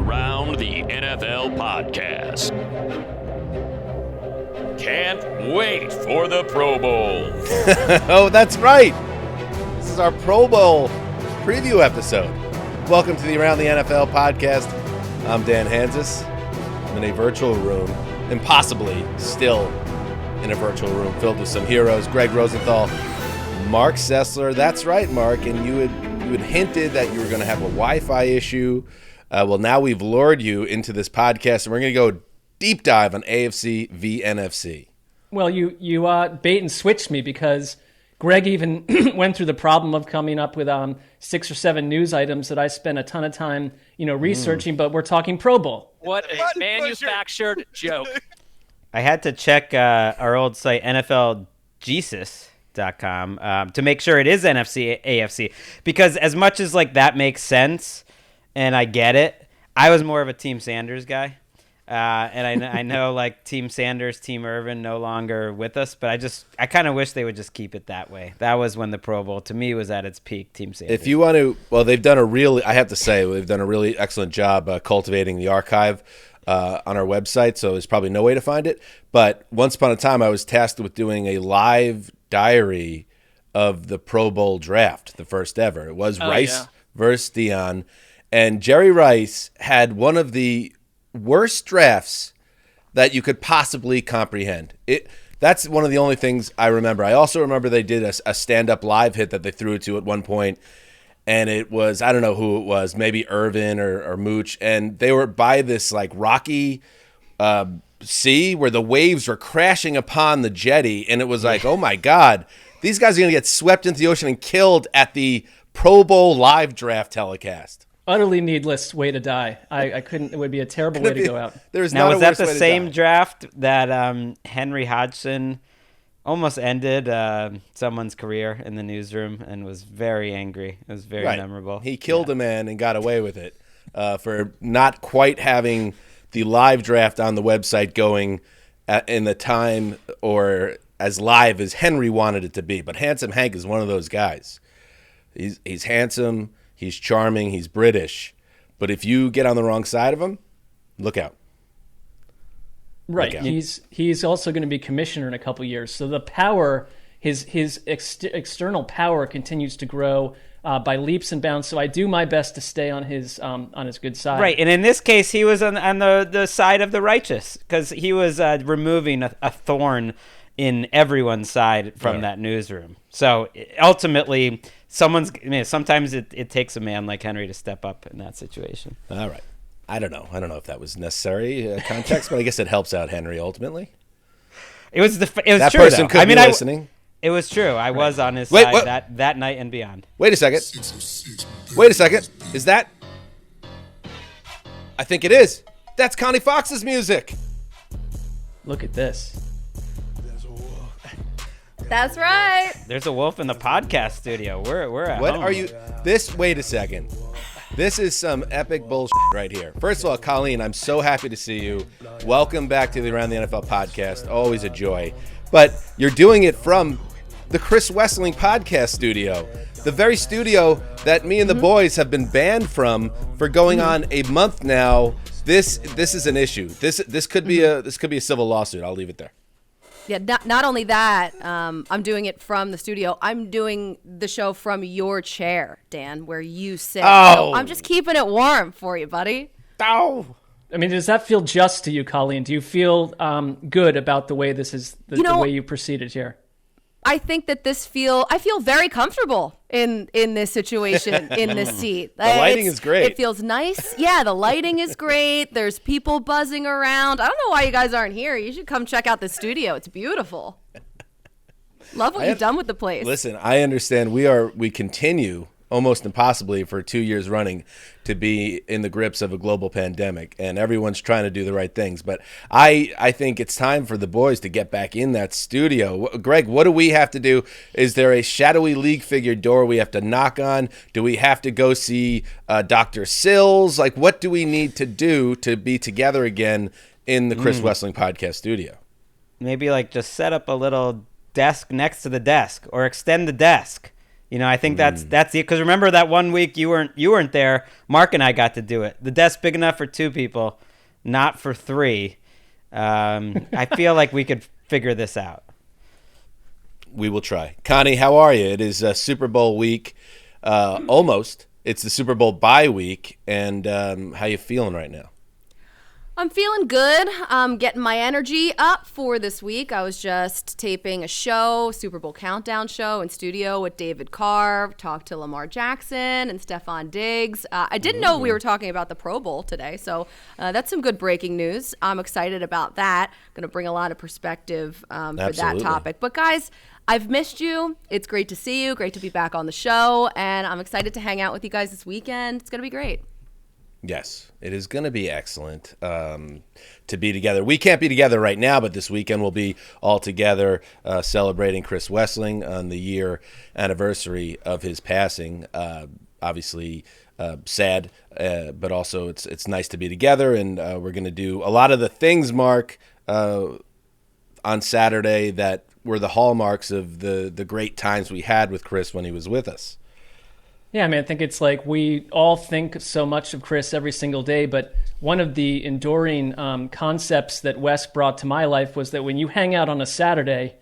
Around the NFL podcast. Can't wait for the Pro Bowl. Oh, that's right. This is our Pro Bowl preview episode. Welcome to the Around the NFL podcast. I'm Dan Hansis. I'm in a virtual room, and possibly still in a virtual room filled with some heroes. Greg Rosenthal, Mark Sessler. That's right, Mark. And you had hinted that you were going to have a Wi-Fi issue. Well, now we've lured you into this podcast, and we're going to go deep dive on AFC v NFC. Well, you bait and switched me because Greg even went through the problem of coming up with 6 or 7 news items that I spent a ton of time, researching. But we're talking Pro Bowl. What a manufactured joke! I had to check our old site NFLJesus.com to make sure it is NFC AFC, because as much as that makes sense. And I get it. I was more of a Team Sanders guy. And I know Team Sanders, Team Irvin no longer with us, but I kind of wish they would just keep it that way. That was when the Pro Bowl to me was at its peak, Team Sanders. If you want to, they've done a really excellent job cultivating the archive on our website, so there's probably no way to find it. But once upon a time, I was tasked with doing a live diary of the Pro Bowl draft, the first ever. It was Rice versus Deion. And Jerry Rice had one of the worst drafts that you could possibly comprehend. That's one of the only things I remember. I also remember they did a stand-up live hit that they threw it to at one point, and it was, I don't know who it was, maybe Irvin or Mooch, and they were by this rocky sea where the waves were crashing upon the jetty, and it was oh my God, these guys are going to get swept into the ocean and killed at the Pro Bowl live draft telecast. Utterly needless way to die. I couldn't. It would be a terrible way to go out. Was that the same draft that Henry Hodgson almost ended someone's career in the newsroom and was very angry? It was very memorable. He killed a man and got away with it for not quite having the live draft on the website going in the time or as live as Henry wanted it to be. But Handsome Hank is one of those guys. He's handsome. He's charming. He's British. But if you get on the wrong side of him, look out. Right. Look out. He's also going to be commissioner in a couple years. So the power, his external power continues to grow by leaps and bounds. So I do my best to stay on his good side. Right. And in this case, he was on the side of the righteous because he was removing a thorn in everyone's side from that newsroom. So ultimately, sometimes it takes a man like Henry to step up in that situation. All right. I don't know if that was necessary context, but I guess it helps out Henry ultimately. It was that true. Person could be listening. It was true. I was on his side that night and beyond. Wait a second. Is that? I think it is. That's Connie Fox's music. Look at this. That's right. There's a wolf in the podcast studio. We're at What home. are you? Wait a second. This is some epic bullshit right here. First of all, Colleen, I'm so happy to see you. Welcome back to the Around the NFL podcast. Always a joy. But you're doing it from the Chris Wessling podcast studio, the very studio that me and the boys have been banned from for going on a month now. This is an issue. This could be a civil lawsuit. I'll leave it there. Yeah, not only that, I'm doing it from the studio. I'm doing the show from your chair, Dan, where you sit. Oh. So I'm just keeping it warm for you, buddy. Oh. I mean, does that feel just to you, Colleen? Do you feel good about the way this is, the way you proceeded here? I think that I feel very comfortable in this situation, in this seat. The lighting is great. It feels nice. Yeah, the lighting is great. There's people buzzing around. I don't know why you guys aren't here. You should come check out the studio. It's beautiful. Love what you've done with the place. Listen, I understand we continue almost impossibly for 2 years running to be in the grips of a global pandemic, and everyone's trying to do the right things. But I think it's time for the boys to get back in that studio. Greg, what do we have to do? Is there a shadowy league figure door we have to knock on? Do we have to go see Dr. Sills? What do we need to do to be together again in the Chris Wessling podcast studio? Maybe just set up a little desk next to the desk or extend the desk. I think that's it. Because remember that one week you weren't there. Mark and I got to do it. The desk big enough for 2 people, not for 3. I feel like we could figure this out. We will try. Connie, how are you? It is Super Bowl week, almost. It's the Super Bowl bye week, and how you feeling right now? I'm feeling good. I'm getting my energy up for this week. I was just taping a show, Super Bowl countdown show in studio with David Carr, talked to Lamar Jackson and Stephon Diggs. I didn't know we were talking about the Pro Bowl today, so that's some good breaking news. I'm excited about that. Going to bring a lot of perspective for that topic. But guys, I've missed you. It's great to see you. Great to be back on the show, and I'm excited to hang out with you guys this weekend. It's going to be great. Yes, it is going to be excellent to be together. We can't be together right now, but this weekend we'll be all together celebrating Chris Wessling on the year anniversary of his passing. Obviously sad, but also it's nice to be together, and we're going to do a lot of the things, Mark, on Saturday that were the hallmarks of the great times we had with Chris when he was with us. Yeah, I mean, I think it's like we all think so much of Chris every single day, but one of the enduring concepts that Wes brought to my life was that when you hang out on a Saturday,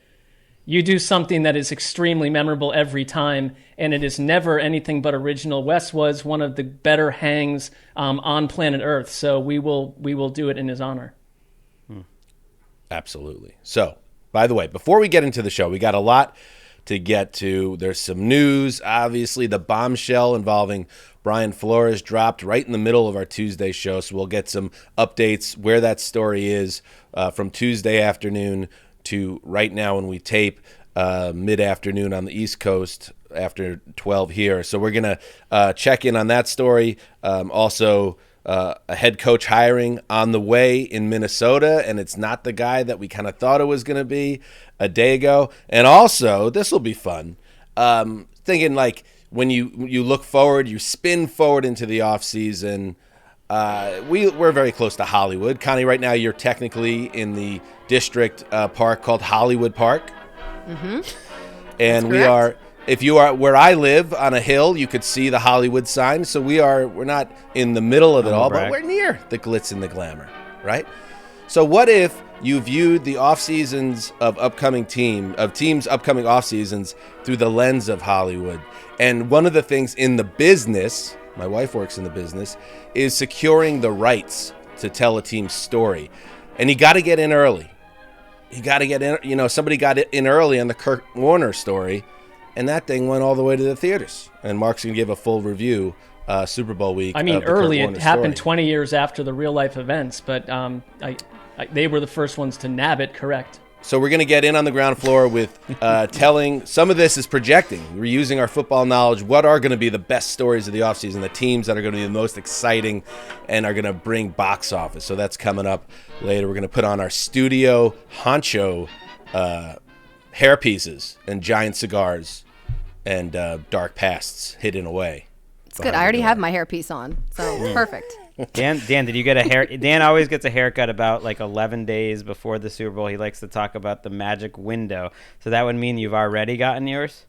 you do something that is extremely memorable every time, and it is never anything but original. Wes was one of the better hangs on planet Earth, so we will do it in his honor. Absolutely. So, by the way, before we get into the show, we got a lot to get to. There's some news. Obviously, the bombshell involving Brian Flores dropped right in the middle of our Tuesday show, so we'll get some updates where that story is from Tuesday afternoon to right now when we tape mid-afternoon on the East Coast after 12 here. So we're going to check in on that story. Also, a head coach hiring on the way in Minnesota, and it's not the guy that we kind of thought it was going to be a day ago. And also, this will be fun, thinking like when you look forward, you spin forward into the offseason. We're very close to Hollywood. Connie, right now you're technically in the district park called Hollywood Park. Mm-hmm. And we are... If you are where I live on a hill, you could see the Hollywood sign. So we're not in the middle of it all, but we're near the glitz and the glamour, right? So what if you viewed the off seasons of teams' upcoming off seasons through the lens of Hollywood? And one of the things in the business, my wife works in the business, is securing the rights to tell a team's story. And you got to get in early. You got to get in. Somebody got in early on the Kurt Warner story. And that thing went all the way to the theaters. And Mark's going to give a full review Super Bowl week. I mean, early, it happened 20 years after the real-life events, but they were the first ones to nab it correct. So we're going to get in on the ground floor with telling, some of this is projecting. We're using our football knowledge. What are going to be the best stories of the offseason, the teams that are going to be the most exciting and are going to bring box office. So that's coming up later. We're going to put on our studio honcho hairpieces and giant cigars and dark pasts hidden away. It's good. I already have my hairpiece on, so perfect. Dan, did you get a hair? Dan always gets a haircut about like 11 days before the Super Bowl. He likes to talk about the magic window. So that would mean you've already gotten yours?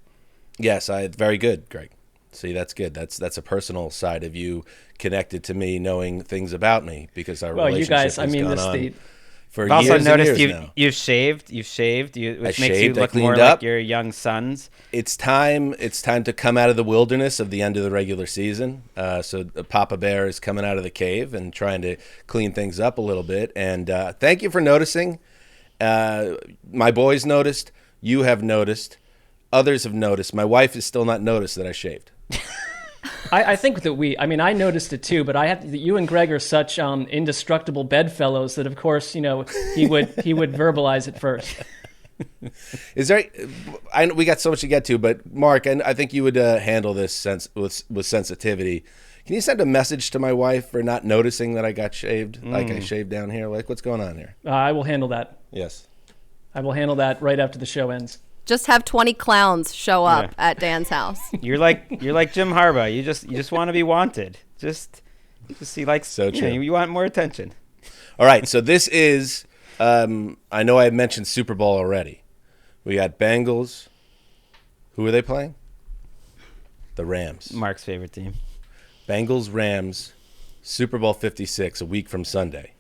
Yes, very good, Greg. See, that's good. That's a personal side of you connected to me, knowing things about me because our relationship has gone on. I've also noticed you've shaved, which makes you look more like your young sons. It's time to come out of the wilderness of the end of the regular season. So Papa Bear is coming out of the cave and trying to clean things up a little bit. And thank you for noticing. My boys noticed. You have noticed. Others have noticed. My wife has still not noticed that I shaved. I think that I noticed it too, but you and Greg are such indestructible bedfellows that, of course, he would verbalize it first. Is there? We got so much to get to, but Mark, I think you would handle this with sensitivity. Can you send a message to my wife for not noticing that I got shaved, like I shaved down here? Like, what's going on here? I will handle that. Yes. I will handle that right after the show ends. Just have 20 clowns show up at Dan's house. You're like Jim Harbaugh. You just want to be wanted. Just see, like, so true. You want more attention. All right. So this is. I know I mentioned Super Bowl already. We got Bengals. Who are they playing? The Rams. Mark's favorite team. Bengals, Rams, Super Bowl 56, a week from Sunday.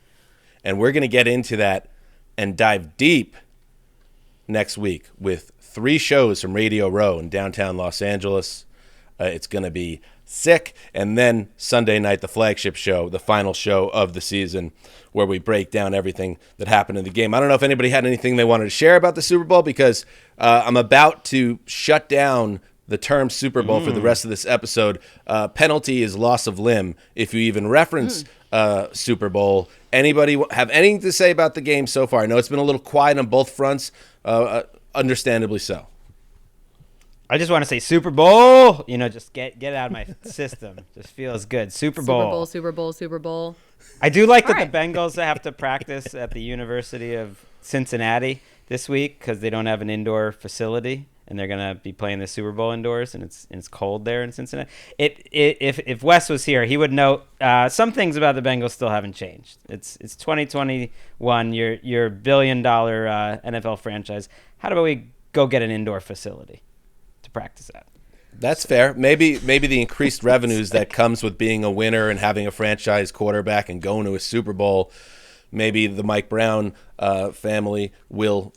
And we're going to get into that and dive deep next week with 3 shows from Radio Row in downtown Los Angeles. It's going to be sick. And then Sunday night, the flagship show, the final show of the season, where we break down everything that happened in the game. I don't know if anybody had anything they wanted to share about the Super Bowl, because I'm about to shut down the term Super Bowl for the rest of this episode. Penalty is loss of limb if you even reference Super Bowl. Anybody have anything to say about the game so far? I know it's been a little quiet on both fronts, understandably so. I just want to say Super Bowl. Just get it out of my system. Just feels good. Super Bowl. Super Bowl. I do like that All right. the Bengals have to practice at the University of Cincinnati this week because they don't have an indoor facility, and they're gonna be playing the Super Bowl indoors, and it's cold there in Cincinnati. If Wes was here, he would note some things about the Bengals still haven't changed. It's 2021. Your $1 billion NFL franchise. How about we go get an indoor facility to practice at? That's fair. Maybe the increased revenues that comes with being a winner and having a franchise quarterback and going to a Super Bowl, maybe the Mike Brown family will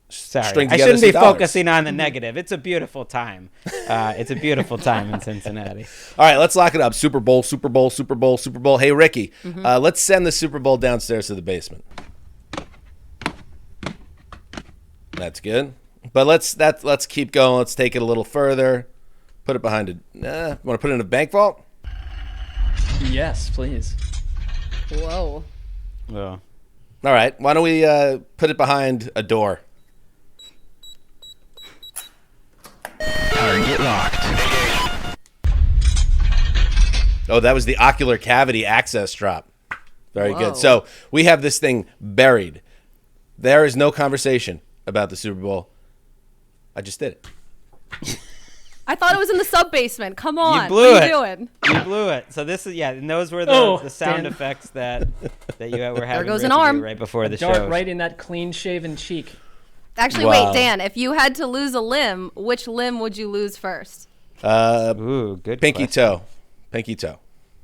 string I together shouldn't be some dollars. focusing on the negative. It's a beautiful time. It's a beautiful time in Cincinnati. All right, let's lock it up. Super Bowl, Super Bowl, Super Bowl, Super Bowl. Hey, Ricky, let's send the Super Bowl downstairs to the basement. That's good. But let's keep going. Let's take it a little further. Put it behind want to put it in a bank vault? Yes, please. Whoa. Well, All right. Why don't we put it behind a door? Target locked. Oh, that was the ocular cavity access drop. Very Whoa. good. So we have this thing buried. There is no conversation about the Super Bowl. I just did it. I thought it was in the sub basement. Come on. You blew what it. are you doing? you blew it. So this is and those were the sound Dan. effects that you were having. goes Ricky an do arm. right before the Dart show. right in that clean-shaven cheek. Actually, Wow. wait, Dan, if you had to lose a limb, which limb would you lose first? Ooh, good. Pinky question. toe. Pinky toe.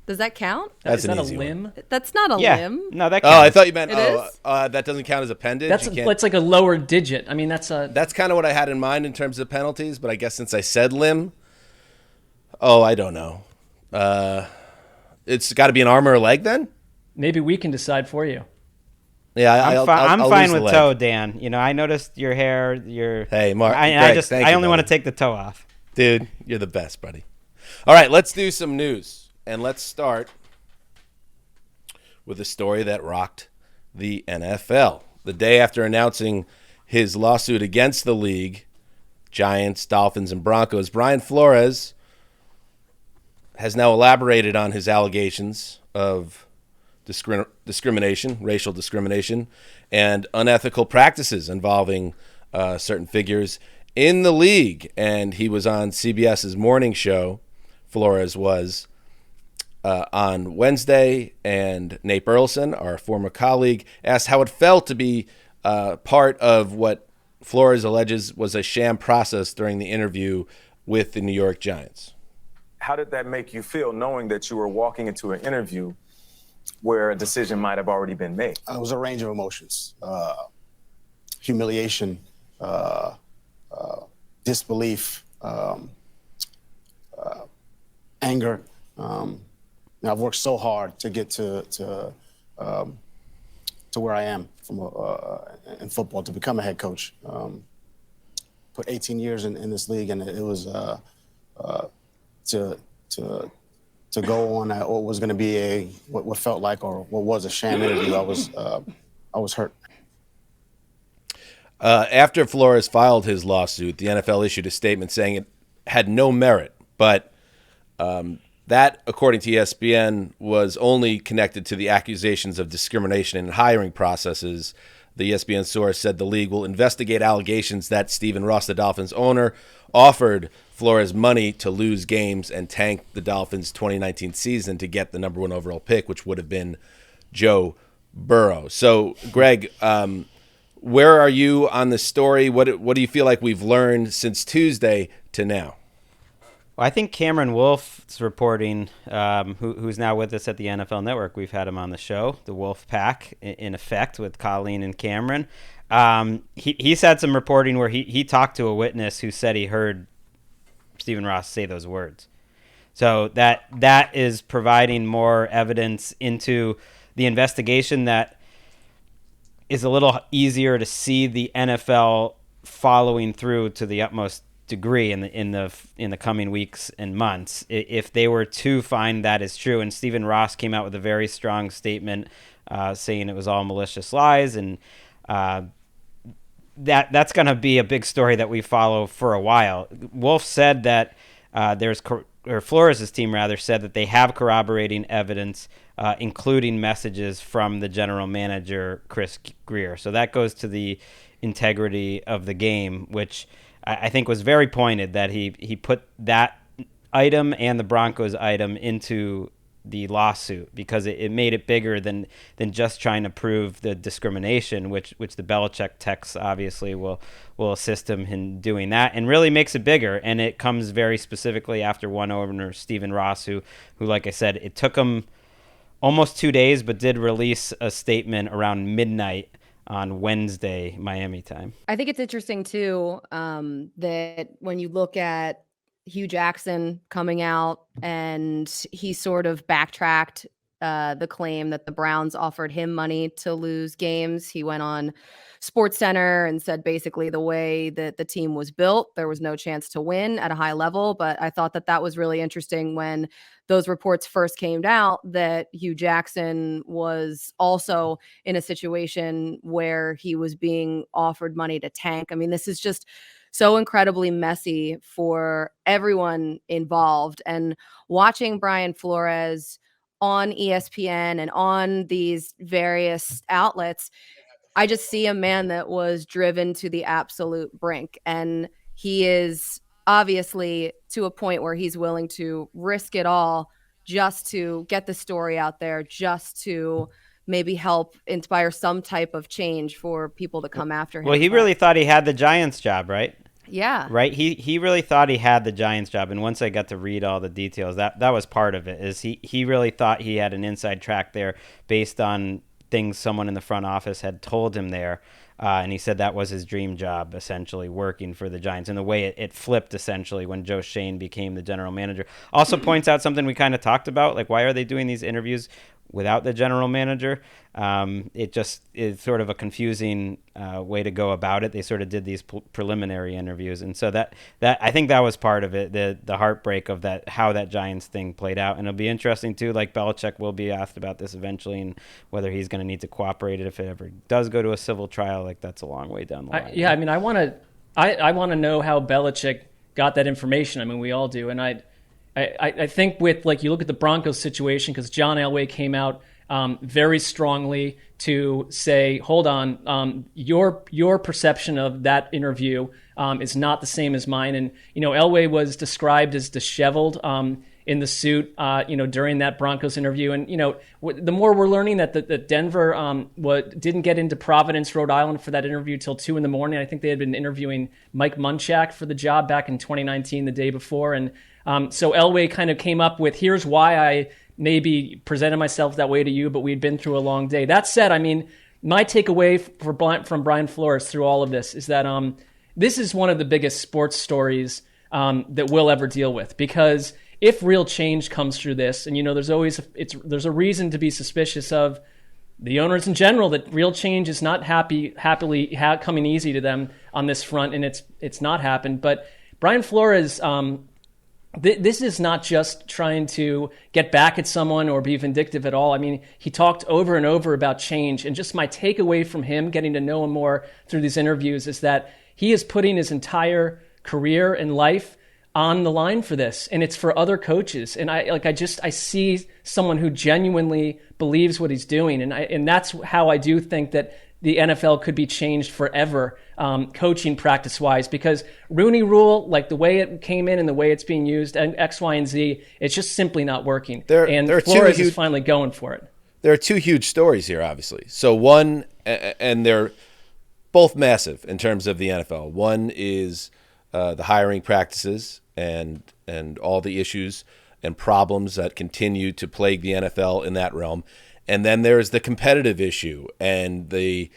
Does that count? That's Is an that a easy one. limb? That's not a Yeah. limb. No, that. Oh, Counts. I thought you meant It is? that doesn't count as appendage. That's You can't- like a lower digit. I mean, that's That's kind of what I had in mind in terms of penalties, but I guess since I said limb, I don't know. It's got to be an arm or a leg then? maybe we can decide for you. Yeah, I'm I'll fine lose the with leg. toe, Dan. I noticed your hair. Hey, Mark. I Greg, thank I you, only want to buddy. take the toe off. Dude, you're the best, buddy. All right, let's do some news. And let's start with a story that rocked the NFL. The day after announcing his lawsuit against the league, Giants, Dolphins, and Broncos, Brian Flores has now elaborated on his allegations of discrimination, racial discrimination, and unethical practices involving certain figures in the league. And he was on CBS's morning show, Flores was, on Wednesday, and Nate Burleson, our former colleague, asked how it felt to be part of what Flores alleges was a sham process during the interview with the New York Giants. How did that make you feel knowing that you were walking into an interview where a decision might have already been made? It was a range of emotions, humiliation, disbelief, anger. I've worked so hard to get to where I am in football, to become a head coach. Put 18 years in this league, and it was to go on what was going to be what felt like, or what was a sham interview. I was hurt. After Flores filed his lawsuit, the NFL issued a statement saying it had no merit, but that, according to ESPN, was only connected to the accusations of discrimination in hiring processes. The ESPN source said the league will investigate allegations that Stephen Ross, the Dolphins owner, offered Flores money to lose games and tank the Dolphins' 2019 season to get the number 1 overall pick, which would have been Joe Burrow. So, Greg, where are you on the story? What do you feel like we've learned since Tuesday to now? Well, I think Cameron Wolf's reporting, who's now with us at the NFL Network. We've had him on the show, the Wolf Pack, in effect, with Colleen and Cameron. He's had some reporting where he talked to a witness who said he heard Stephen Ross say those words. So that is providing more evidence into the investigation that is a little easier to see the NFL following through to the utmost degree in the coming weeks and months, if they were to find that is true. And Stephen Ross came out with a very strong statement saying it was all malicious lies, and that's going to be a big story that we follow for a while. Wolf said that Flores' team rather said that they have corroborating evidence, including messages from the general manager, Chris Greer. So that goes to the integrity of the game, which I think was very pointed, that he put that item and the Broncos item into the lawsuit because it made it bigger than just trying to prove the discrimination, which the Belichick texts obviously will assist him in doing that, and really makes it bigger. And it comes very specifically after one owner, Stephen Ross, who like I said, it took him almost 2 days, but did release a statement around midnight on Wednesday, Miami time. I think it's interesting too, that when you look at Hugh Jackson coming out and he sort of backtracked the claim that the Browns offered him money to lose games. He went on SportsCenter and said basically the way that the team was built, there was no chance to win at a high level. But I thought that was really interesting when those reports first came out, that Hugh Jackson was also in a situation where he was being offered money to tank. I mean, this is just so incredibly messy for everyone involved. And watching Brian Flores on ESPN and on these various outlets, I just see a man that was driven to the absolute brink. And he is obviously to a point where he's willing to risk it all just to get the story out there, just to maybe help inspire some type of change for people to come after him. Well, he really thought he had the Giants job, right? Yeah. Right? He really thought he had the Giants job. And once I got to read all the details, that was part of it, is he really thought he had an inside track there based on things someone in the front office had told him there. And he said that was his dream job, essentially, working for the Giants. And the way it flipped, essentially, when Joe Shane became the general manager. Also points out something we kind of talked about, like, why are they doing these interviews without the general manager? It just is sort of a confusing way to go about it. They sort of did these preliminary interviews. And so that I think that was part of it, the heartbreak of that, how that Giants thing played out. And it'll be interesting, too, like Belichick will be asked about this eventually, and whether he's going to need to cooperate if it ever does go to a civil trial. Like, that's a long way down the line. I mean, I want to know how Belichick got that information. I mean, we all do. And I think with, like, you look at the Broncos situation, because John Elway came out very strongly to say, hold on, your perception of that interview is not the same as mine. And, Elway was described as disheveled in the suit, during that Broncos interview. And, the more we're learning that Denver didn't get into Providence, Rhode Island for that interview till 2 a.m. I think they had been interviewing Mike Munchak for the job back in 2019, the day before. And so Elway kind of came up with, here's why I maybe presented myself that way to you, but we'd been through a long day. That said, I mean, my takeaway from Brian Flores through all of this is that this is one of the biggest sports stories that we'll ever deal with, because if real change comes through this, and there's a reason to be suspicious of the owners in general, that real change is not happily coming easy to them on this front, and it's not happened. But Brian Flores, this is not just trying to get back at someone or be vindictive at all. I mean, he talked over and over about change, and just my takeaway from him, getting to know him more through these interviews, is that he is putting his entire career and life on the line for this, and it's for other coaches. And I see someone who genuinely believes what he's doing, and that's how I do think that the NFL could be changed forever, coaching practice-wise, because Rooney Rule, like the way it came in and the way it's being used, and X, Y, and Z, it's just simply not working. And Flores is finally going for it. There are two huge stories here, obviously. So one, and they're both massive in terms of the NFL. One is the hiring practices and all the issues and problems that continue to plague the NFL in that realm. And then there's the competitive issue and the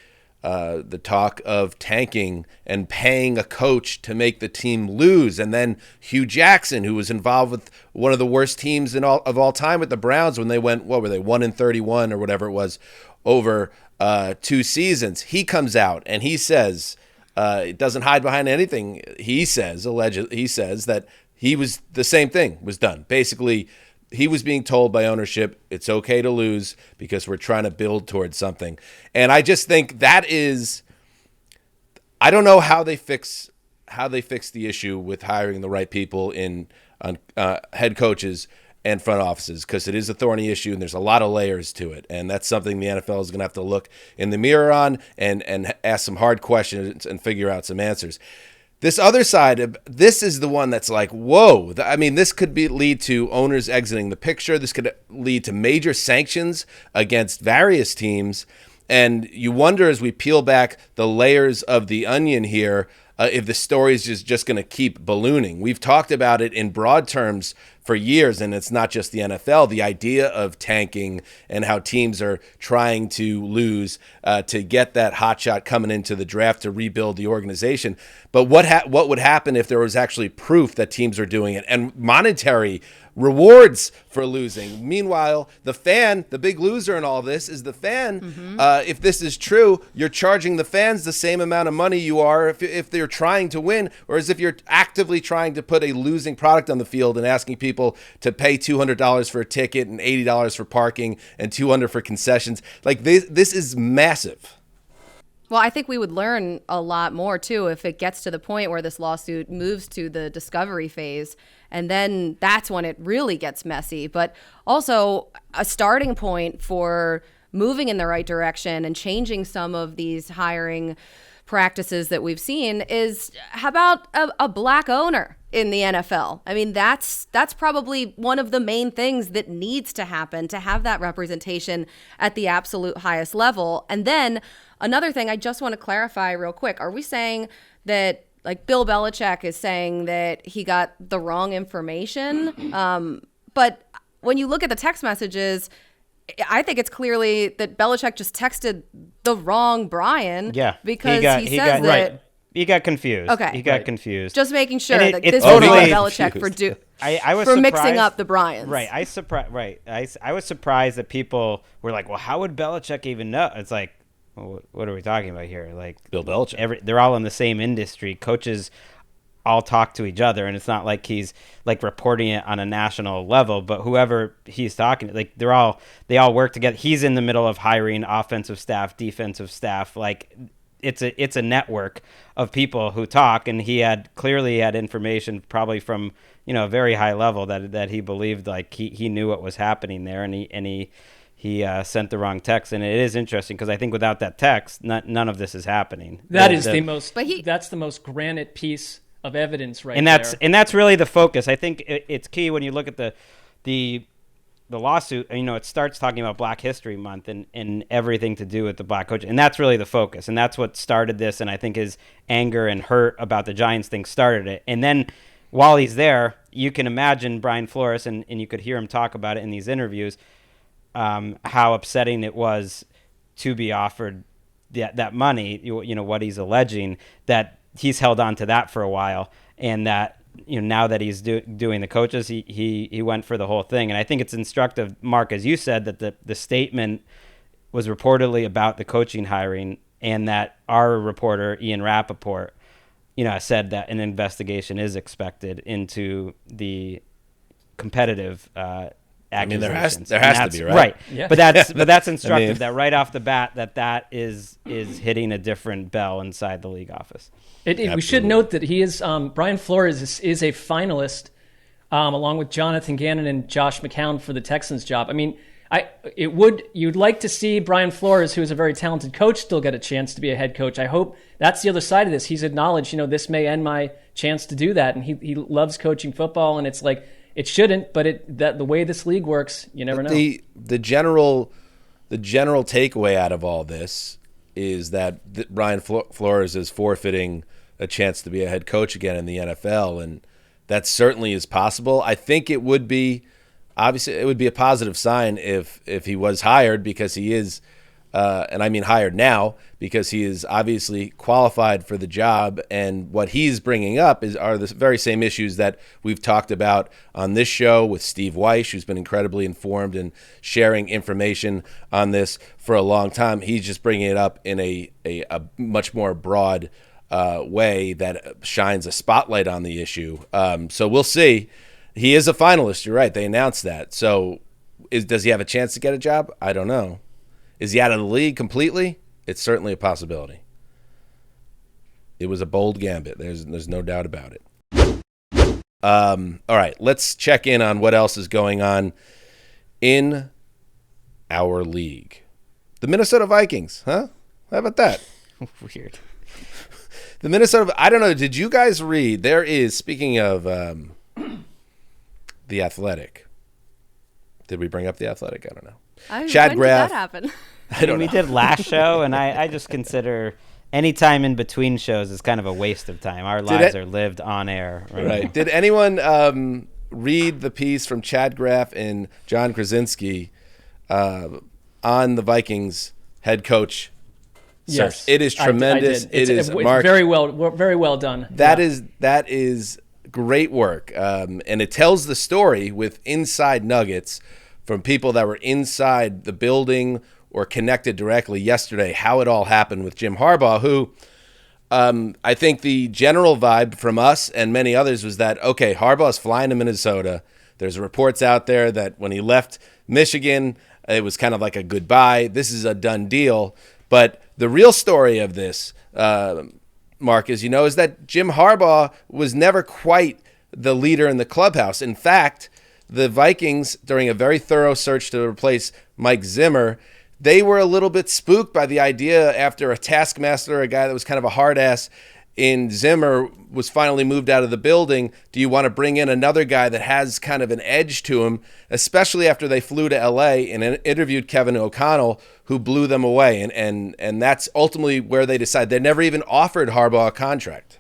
talk of tanking and paying a coach to make the team lose. And then Hugh Jackson, who was involved with one of the worst teams of all time with the Browns when they went, what were they, 1-31 or whatever it was over 2 seasons. He comes out and he says, it doesn't hide behind anything. He says that he was the same thing was done. Basically, he was being told by ownership, it's okay to lose because we're trying to build towards something. And I just think that is, I don't know how they fix the issue with hiring the right people in head coaches and front offices, because it is a thorny issue and there's a lot of layers to it. And that's something the NFL is going to have to look in the mirror on and ask some hard questions and figure out some answers. This other side, this is the one that's like, whoa. I mean, this could lead to owners exiting the picture. This could lead to major sanctions against various teams. And you wonder, as we peel back the layers of the onion here, if the story is just going to keep ballooning. We've talked about it in broad terms for years, and it's not just the NFL. The idea of tanking and how teams are trying to lose to get that hot shot coming into the draft to rebuild the organization. But what would happen if there was actually proof that teams are doing it and monetary rewards for losing? Meanwhile, the fan, the big loser in all this is the fan. Mm-hmm. If this is true, you're charging the fans the same amount of money you are if they're trying to win, or as if you're actively trying to put a losing product on the field and asking people to pay $200 for a ticket and $80 for parking and $200 for concessions. Like this is massive. Well, I think we would learn a lot more, too, if it gets to the point where this lawsuit moves to the discovery phase. And then that's when it really gets messy. But also a starting point for moving in the right direction and changing some of these hiring practices that we've seen is, how about a black owner in the NFL? I mean, that's probably one of the main things that needs to happen to have that representation at the absolute highest level. And then another thing I just want to clarify real quick. Are we saying that, like, Bill Belichick is saying that he got the wrong information? But when you look at the text messages, I think it's clearly that Belichick just texted the wrong Brian. Yeah, because he says that. Right. He got confused. Okay. He got confused. Just making sure that it's this was totally on Belichick I was for surprised, mixing up the Bryans. Right. I was surprised that people were like, well, how would Belichick even know? It's like, well, what are we talking about here? Like, Bill Belichick. They're all in the same industry. Coaches all talk to each other, and it's not like he's like reporting it on a national level, but whoever he's talking to, like, they all work together. He's in the middle of hiring offensive staff, defensive staff. Like, it's a network of people who talk, and he clearly had information probably from, a very high level that he believed, like, he knew what was happening there, and he sent the wrong text. And it is interesting because I think without that text, none of this is happening. That's the most granite piece of evidence right there. And that's really the focus. I think it's key when you look at the lawsuit. It starts talking about Black History Month and everything to do with the black coach, and that's really the focus. And that's what started this. And I think his anger and hurt about the Giants thing started it. And then while he's there, you can imagine Brian Flores, and you could hear him talk about it in these interviews, how upsetting it was to be offered that money. What he's alleging, that he's held on to that for a while, and that now that he's doing the coaches, he went for the whole thing. And I think it's instructive, Mark, as you said, that the statement was reportedly about the coaching hiring, and that our reporter Ian Rappaport said that an investigation is expected into the competitive accusations. There has to be, right? Right. Yeah. But that's instructive, that right off the bat that is hitting a different bell inside the league office. We should note that he is Brian Flores is a finalist, along with Jonathan Gannon and Josh McCown for the Texans job. I mean, you'd like to see Brian Flores, who is a very talented coach, still get a chance to be a head coach. I hope that's the other side of this. He's acknowledged, this may end my chance to do that, and he loves coaching football, and it's like, it shouldn't, but the way this league works, you never know. The general takeaway out of all this is that Brian Flores is forfeiting a chance to be a head coach again in the NFL, and that certainly is possible. I think it would be obviously it would be a positive sign if he was hired, because he is, and I mean hired now, because he is obviously qualified for the job. And what he's bringing up are the very same issues that we've talked about on this show with Steve Weish, who's been incredibly informed and sharing information on this for a long time. He's just bringing it up in a much more broad way that shines a spotlight on the issue. So we'll see. He is a finalist. You're right. They announced that. So does he have a chance to get a job? I don't know. Is he out of the league completely? It's certainly a possibility. It was a bold gambit. There's no doubt about it. All right, let's check in on what else is going on in our league. The Minnesota Vikings, huh? How about that? Weird. The Minnesota, I don't know, did you guys read? There is, speaking of The Athletic. Did we bring up The Athletic? I don't know. Chad when Graff. did that happen? We did last show, and I just consider any time in between shows is kind of a waste of time. Our lives are lived on air. Right. Did anyone read the piece from Chad Graff and John Krasinski on the Vikings head coach? Yes, it is tremendous. I did. It's Mark, very well done. That is great work, and it tells the story with inside nuggets from people that were inside the building or connected directly yesterday, how it all happened with Jim Harbaugh, who I think the general vibe from us and many others was that, okay, Harbaugh's flying to Minnesota. There's reports out there that when he left Michigan, it was kind of like a goodbye. This is a done deal. But the real story of this, Mark, is that Jim Harbaugh was never quite the leader in the clubhouse. In fact, the Vikings, during a very thorough search to replace Mike Zimmer, they were a little bit spooked by the idea after a taskmaster, a guy that was kind of a hard ass in Zimmer, was finally moved out of the building. Do you want to bring in another guy that has kind of an edge to him, especially after they flew to L.A. and interviewed Kevin O'Connell, who blew them away? And that's ultimately where they decided. They never even offered Harbaugh a contract.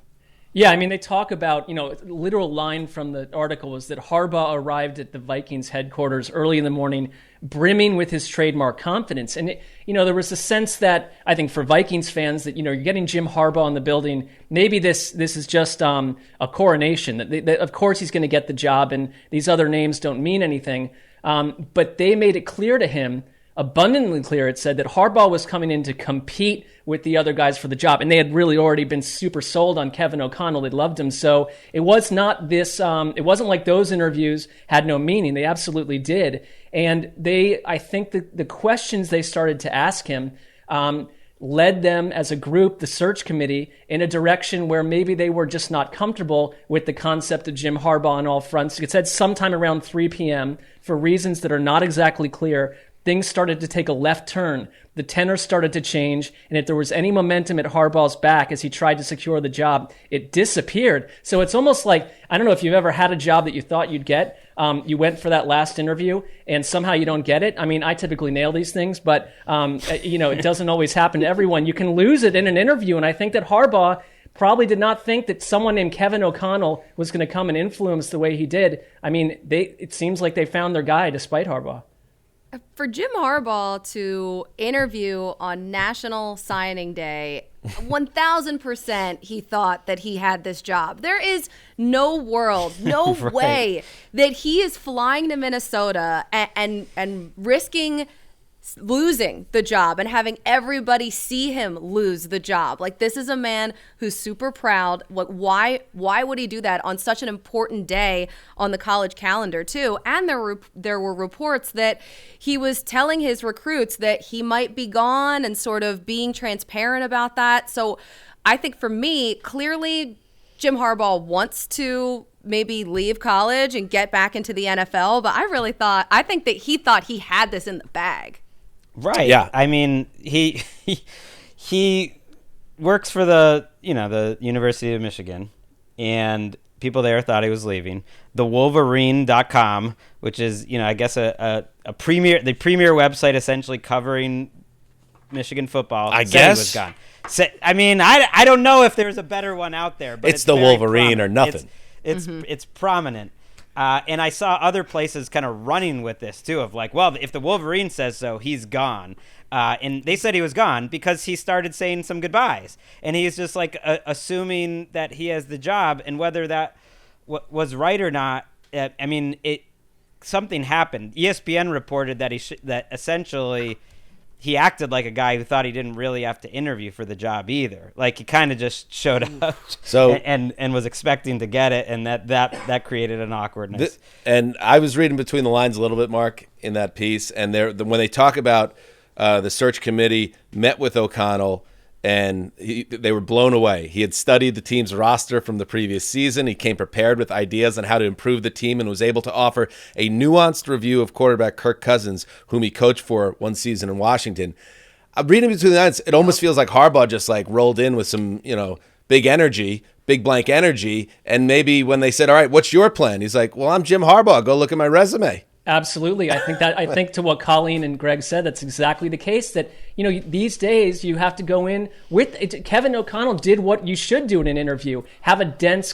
Yeah, I mean, they talk about, literal line from the article was that Harbaugh arrived at the Vikings headquarters early in the morning, brimming with his trademark confidence. And, there was a sense that, I think for Vikings fans, that, you're getting Jim Harbaugh in the building. Maybe this is just a coronation. That of course he's going to get the job, and these other names don't mean anything. But they made it clear to him, abundantly clear, it said that Harbaugh was coming in to compete with the other guys for the job. And they had really already been super sold on Kevin O'Connell. They loved him. So it was not this, it wasn't like those interviews had no meaning. They absolutely did. And I think the questions they started to ask him led them as a group, the search committee, in a direction where maybe they were just not comfortable with the concept of Jim Harbaugh on all fronts. It said sometime around 3 p.m. for reasons that are not exactly clear, things started to take a left turn. The tenor started to change, and if there was any momentum at Harbaugh's back as he tried to secure the job, it disappeared. So it's almost like, I don't know if you've ever had a job that you thought you'd get. You went for that last interview, and somehow you don't get it. I mean, I typically nail these things, but it doesn't always happen to everyone. You can lose it in an interview, and I think that Harbaugh probably did not think that someone named Kevin O'Connell was going to come and influence the way he did. I mean, it seems like they found their guy despite Harbaugh. For Jim Harbaugh to interview on National Signing Day, 1,000% he thought that he had this job. There is no world, no right. way that he is flying to Minnesota and risking losing the job and having everybody see him lose the job. Like, this is a man who's super proud. Why would he do that on such an important day on the college calendar too? And there were reports that he was telling his recruits that he might be gone and sort of being transparent about that. So I think for me, clearly Jim Harbaugh wants to maybe leave college and get back into the NFL, but I think that he thought he had this in the bag. Right. Yeah. I mean, he works for the University of Michigan, and people there thought he was leaving. The Wolverine.com, which is, I guess the premier website essentially covering Michigan football. I guess. He was gone. So, I mean, I don't know if there's a better one out there, but it's the very Wolverine prominent. or nothing. It's prominent. And I saw other places kind of running with this too, of like, well, if the Wolverine says so, he's gone. And they said he was gone because he started saying some goodbyes, and he's just like assuming that he has the job, and whether that was right or not. I mean, something happened. ESPN reported that that essentially he acted like a guy who thought he didn't really have to interview for the job either. Like he kind of just showed up and was expecting to get it, and that created an awkwardness. And I was reading between the lines a little bit, Mark, in that piece, and when they talk about the search committee met with O'Connell, and they were blown away. He had studied the team's roster from the previous season. He came prepared with ideas on how to improve the team and was able to offer a nuanced review of quarterback Kirk Cousins, whom he coached for one season in Washington. I'm reading between the lines. It almost feels like Harbaugh just like rolled in with some, big energy, big blank energy. And maybe when they said, all right, what's your plan? He's like, well, I'm Jim Harbaugh. Go look at my resume. Absolutely. I think to what Colleen and Greg said, that's exactly the case. That, these days you have to go in with it. Kevin O'Connell did what you should do in an interview. Have a dense,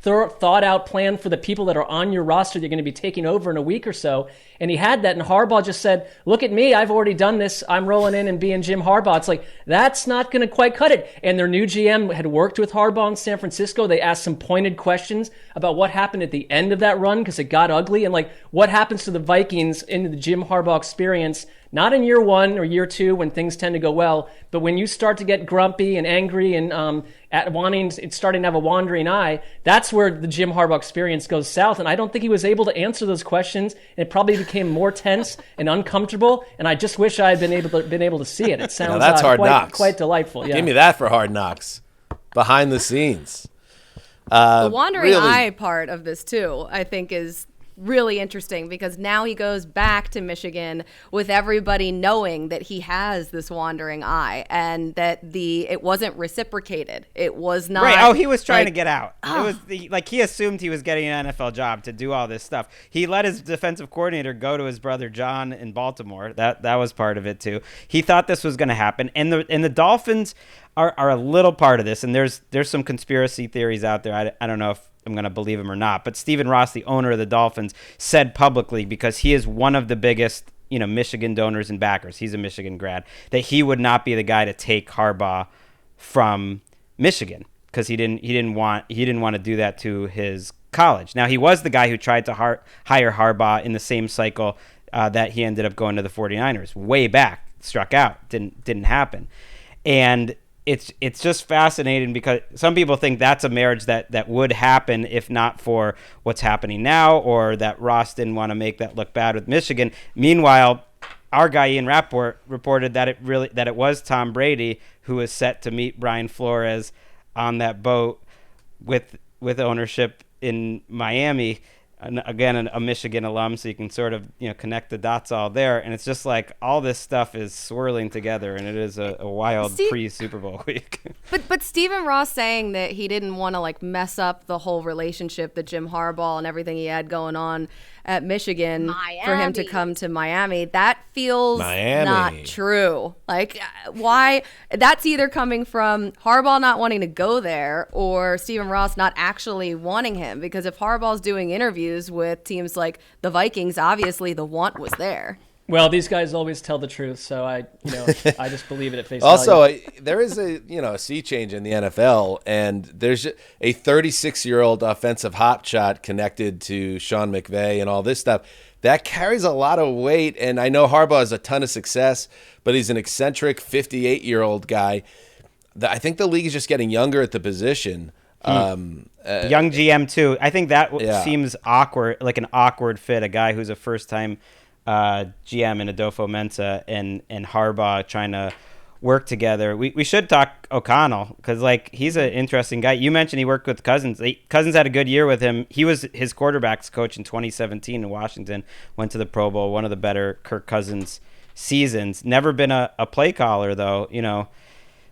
thought out plan for the people that are on your roster you're going to be taking over in a week or so. And he had that, and Harbaugh just said, look at me, I've already done this. I'm rolling in and being Jim Harbaugh. It's like, that's not going to quite cut it. And their new GM had worked with Harbaugh in San Francisco. They asked some pointed questions about what happened at the end of that run because it got ugly, and like what happens to the Vikings in the Jim Harbaugh experience, not in year one or year two when things tend to go well, but when you start to get grumpy and angry and it's starting to have a wandering eye, that's where the Jim Harbaugh experience goes south. And I don't think he was able to answer those questions, and it probably became more tense and uncomfortable. And I just wish I had been able to see it. It sounds that's Hard Knocks. Quite delightful. Yeah. Give me that for Hard Knocks, behind the scenes. The wandering eye part of this too, I think, is really interesting because now he goes back to Michigan with everybody knowing that he has this wandering eye and that it wasn't reciprocated. It was not right. Oh, he was trying to get out. It was he assumed he was getting an NFL job to do all this stuff. He let his defensive coordinator go to his brother John in Baltimore. That was part of it too. He thought this was going to happen, and the Dolphins are a little part of this. And there's some conspiracy theories out there. I don't know if I'm going to believe him or not, but Stephen Ross, the owner of the Dolphins, said publicly, because he is one of the biggest, Michigan donors and backers, he's a Michigan grad, that he would not be the guy to take Harbaugh from Michigan because he didn't want to do that to his college. Now, he was the guy who tried to hire Harbaugh in the same cycle that he ended up going to the 49ers way back, struck out, didn't happen. And it's just fascinating because some people think that's a marriage that would happen if not for what's happening now, or that Ross didn't want to make that look bad with Michigan. Meanwhile, our guy Ian Rappaport reported that it was Tom Brady who was set to meet Brian Flores on that boat with ownership in Miami. And again, a Michigan alum, so you can sort of connect the dots all there. And it's just like all this stuff is swirling together, and it is a wild pre-Super Bowl week. But Stephen Ross saying that he didn't want to mess up the whole relationship that Jim Harbaugh and everything he had going on at Michigan for him to come to Miami, that feels not true. Why? That's either coming from Harbaugh not wanting to go there or Stephen Ross not actually wanting him, because if Harbaugh's doing interviews with teams like the Vikings, obviously the want was there. Well, these guys always tell the truth, so I just believe it at face value. Also, there is a sea change in the NFL, and there's a 36-year-old offensive hotshot connected to Sean McVay and all this stuff. That carries a lot of weight, and I know Harbaugh has a ton of success, but he's an eccentric 58-year-old guy. I think the league is just getting younger at the position. Young GM too. I think that seems awkward, like an awkward fit. A guy who's a first-time GM in Adolfo Mensa and Harbaugh trying to work together. We should talk O'Connell because he's an interesting guy. You mentioned he worked with Cousins. Cousins had a good year with him. He was his quarterback's coach in 2017 in Washington. Went to the Pro Bowl. One of the better Kirk Cousins seasons. Never been a play caller though.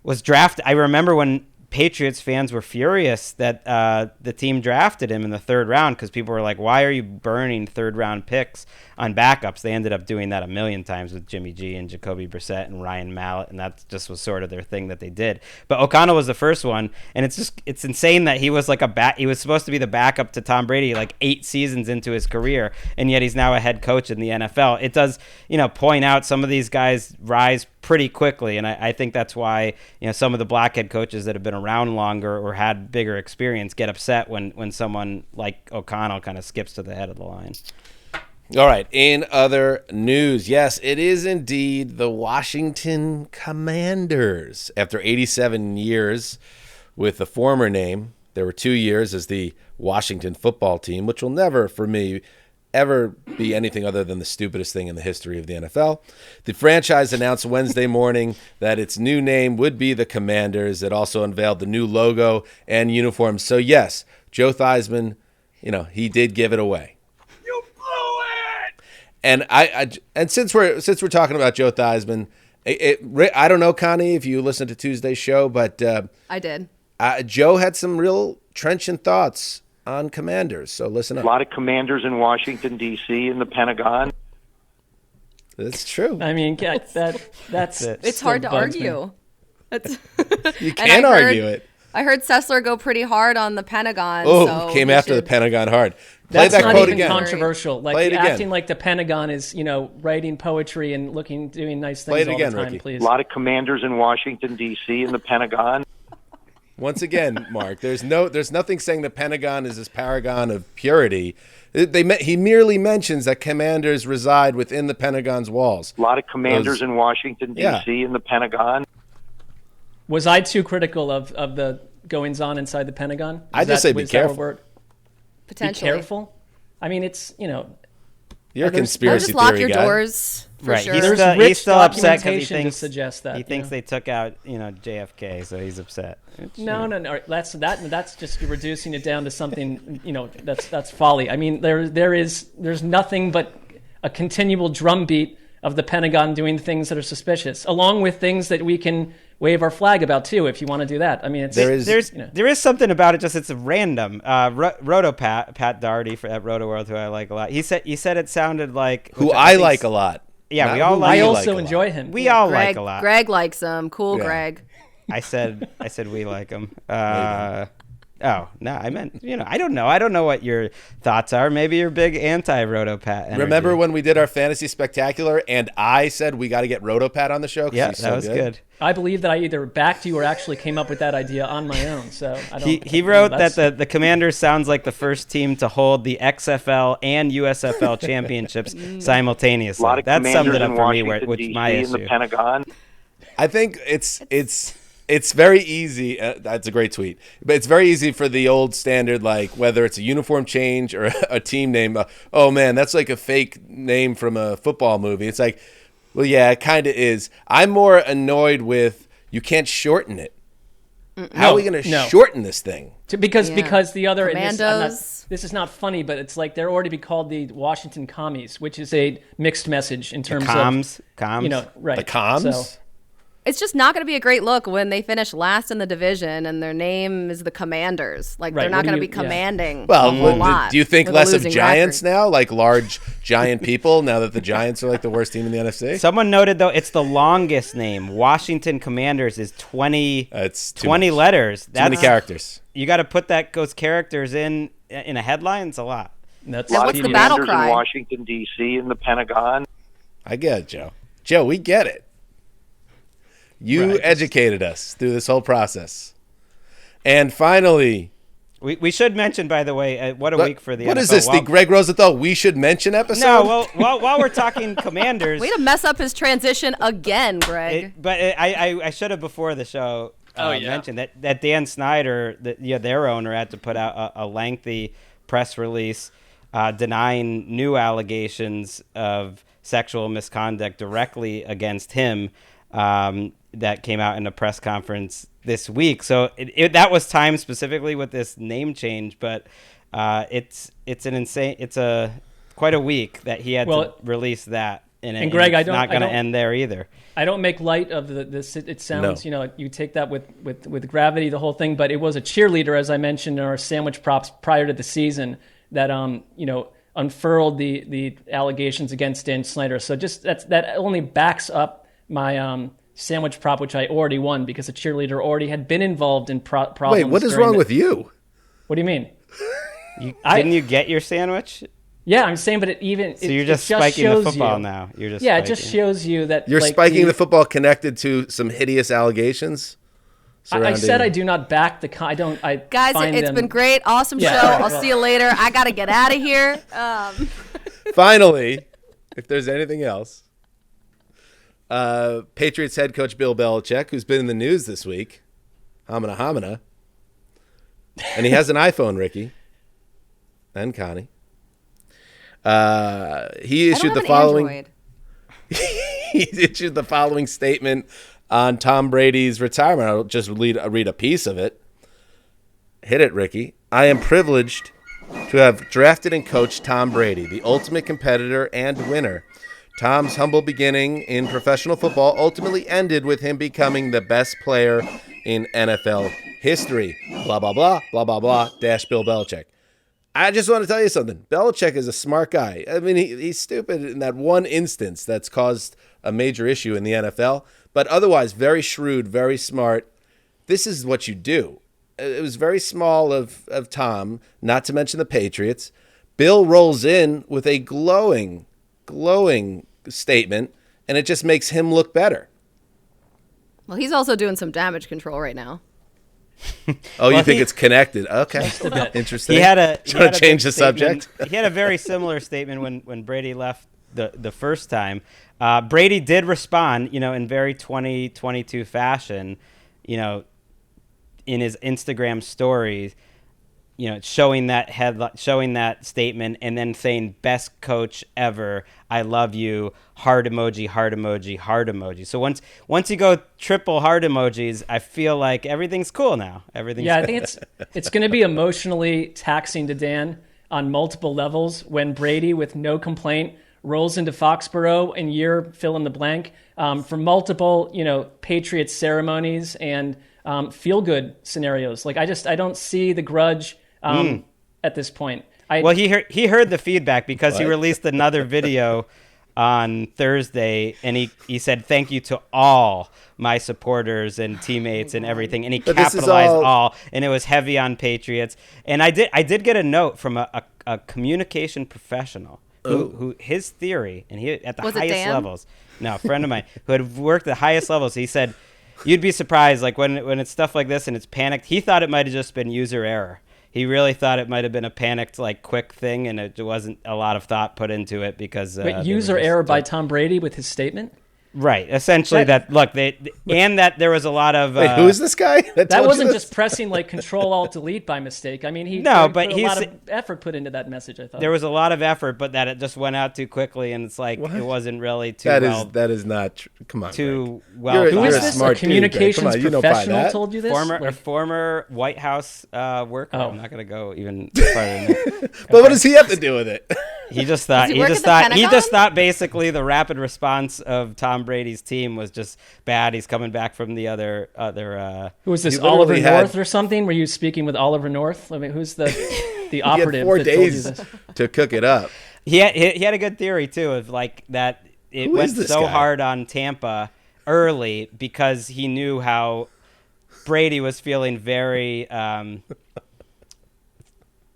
Was drafted. I remember when Patriots fans were furious that the team drafted him in the third round because people were like, why are you burning third-round picks on backups? They ended up doing that a million times with Jimmy G and Jacoby Brissett and Ryan Mallett, and that just was sort of their thing that they did. But O'Connell was the first one, and it's insane that he was like he was supposed to be the backup to Tom Brady like 8 seasons into his career, and yet he's now a head coach in the NFL. It does, point out some of these guys rise pretty quickly, and I think that's why some of the black head coaches that have been around longer or had bigger experience get upset when someone like O'Connell kind of skips to the head of the line. All right, in other news, yes, it is indeed the Washington Commanders. After 87 years with the former name, there were 2 years as the Washington football team, which will never, for me, ever be anything other than the stupidest thing in the history of the NFL. The franchise announced Wednesday morning that its new name would be the Commanders. It also unveiled the new logo and uniforms. So yes, Joe Theismann, he did give it away. You blew it! And since we're talking about Joe Theismann, I don't know, Connie, if you listened to Tuesday's show, but I did. Joe had some real trenchant thoughts on Commanders, so listen up. A lot of commanders in Washington, D.C., in the Pentagon. That's true. I mean, that's It's hard to argue. You can't argue it. I heard Sessler go pretty hard on the Pentagon. Came after the Pentagon hard. Play That's that not quote even again. controversial. Play it Acting again. like the Pentagon is, writing poetry and doing nice things Play it all again, the time, Ricky. please. A lot of commanders in Washington, D.C., in the Pentagon. Once again, Mark, there's nothing saying the Pentagon is this paragon of purity. He merely mentions that commanders reside within the Pentagon's walls. A lot of commanders in Washington, D.C., in the Pentagon. Was I too critical of the goings-on inside the Pentagon? I just say be careful. Potentially. Be careful? I mean, it's, You're a conspiracy just lock theory your guy. doors. For Right, sure. he's still upset because he documentation to thinks suggest that, he thinks they took out JFK, so he's upset. No. That's just reducing it down to something that's folly. I mean, there's nothing but a continual drumbeat of the Pentagon doing things that are suspicious, along with things that we can wave our flag about too, if you want to do that. I mean, there is something about it. Just it's random. Pat Daugherty at Roto World, who I like a lot. He said it sounded like who I like a lot. Yeah, we all like. I also enjoy him. We all like a lot. Greg likes him. Cool, yeah. Greg. I said we like him. Oh, no, I meant, I don't know. I don't know what your thoughts are. Maybe you're big anti-Roto-Pat energy. Remember when we did our Fantasy Spectacular and I said we got to get Roto-Pat on the show? Yeah, that was good. I believe that I either backed you or actually came up with that idea on my own. So I don't. He wrote that the Commanders sounds like the first team to hold the XFL and USFL championships simultaneously. That summed it up for me, which my issue. In the Pentagon. I think it's very easy. That's a great tweet. But it's very easy for the old standard, like whether it's a uniform change or a team name. Oh, man, that's like a fake name from a football movie. It's like, well, yeah, it kind of is. I'm more annoyed with you can't shorten it. How are we going to shorten this thing? Because the other Commandos. This is not funny, but it's like they're already be called the Washington Commies, which is a mixed message in terms of comms. Right? The comms. So, it's just not going to be a great look when they finish last in the division and their name is the Commanders. Like, they're not going to be commanding a whole lot. Do you think less of Giants now, like large giant people, now that the Giants are like the worst team in the NFC? Someone noted, though, it's the longest name. Washington Commanders is 20 letters. That's too many characters. You got to put those characters in a headline. It's a lot. What's the battle cry? In Washington, D.C., in the Pentagon. I get it, Joe. Joe, we get it. You educated us through this whole process. And finally... We should mention, by the way, what a week for the NFL. What is this, the Greg Rosenthal we should mention episode? No, well, while we're talking Commanders... Way to mess up his transition again, Greg. I should have, before the show, mentioned that Dan Snyder, their owner, had to put out a lengthy press release denying new allegations of sexual misconduct directly against him. That came out in a press conference this week. So that was timed specifically with this name change, but it's quite a week that he had to release that. and Greg, it's not going to end there either. I don't make light of this. It sounds, you take that with gravity, the whole thing. But it was a cheerleader, as I mentioned in our sandwich props prior to the season, that unfurled the allegations against Dan Snyder. So that only backs up my sandwich prop, which I already won because a cheerleader already had been involved in problems. Wait, what is wrong with you? What do you mean? Didn't you get your sandwich? Yeah, I'm saying, but you're just spiking the football now. It just shows you that you're spiking the football connected to some hideous allegations. I said I do not back the. Guys, it's been great, awesome show. I'll see you later. I gotta get out of here. Finally, if there's anything else, Patriots head coach Bill Belichick, who's been in the news this week, hamina, and he has an iPhone, Ricky and Connie. He issued the following. He issued the following statement on Tom Brady's retirement. I'll just read a piece of it. Hit it, Ricky. I am privileged to have drafted and coached Tom Brady, the ultimate competitor and winner. Tom's humble beginning in professional football ultimately ended with him becoming the best player in NFL history. Blah, blah, blah, blah, blah, blah, dash Bill Belichick. I just want to tell you something. Belichick is a smart guy. I mean, he's stupid in that one instance that's caused a major issue in the NFL, but otherwise very shrewd, very smart. This is what you do. It was very small of Tom, not to mention the Patriots. Bill rolls in with a glowing statement, and it just makes him look better. Well, he's also doing some damage control right now. You think it's connected? Okay, interesting. He had a change the subject. He had a very similar statement when Brady left the first time. Brady did respond, in very 2022 fashion, in his Instagram stories, showing that statement and then saying best coach ever. I love you. Heart emoji, heart emoji, heart emoji. So once you go triple heart emojis, I feel like everything's cool now. I think it's going to be emotionally taxing to Dan on multiple levels when Brady, with no complaint, rolls into Foxborough in year fill in the blank for multiple Patriots ceremonies and feel good scenarios. Like I don't see the grudge at this point. He heard the feedback because he released another video on Thursday, and he said thank you to all my supporters and teammates and everything, and he capitalized all, and it was heavy on Patriots. And I did get a note from a communication professional who his theory, and he at the highest levels. No, a friend of mine who had worked at the highest levels. He said you'd be surprised, like when it's stuff like this and it's panicked. He thought it might have just been user error. He really thought it might have been a panicked, quick thing, and it wasn't a lot of thought put into it because. User error by Tom Brady with his statement. Right, essentially that that there was a lot of. Wait, who is this guy? That wasn't just pressing Control Alt Delete by mistake. I mean, he put a lot of effort put into that message. I thought there was a lot of effort, but that it just went out too quickly, and it's it wasn't really too well. That is not. Come on, too well. Who is this? A communications professional told you this? A former White House worker. I'm not going to go even farther than that. But what does he have to do with it? He just thought basically the rapid response of Tom Brady's team was just bad. He's coming back from the other. Who was this? Oliver North or something? Were you speaking with Oliver North? I mean, who's the operative? He had 4 that days told you this? to cook it up. He had a good theory too of that it went so hard on Tampa early because he knew how Brady was feeling very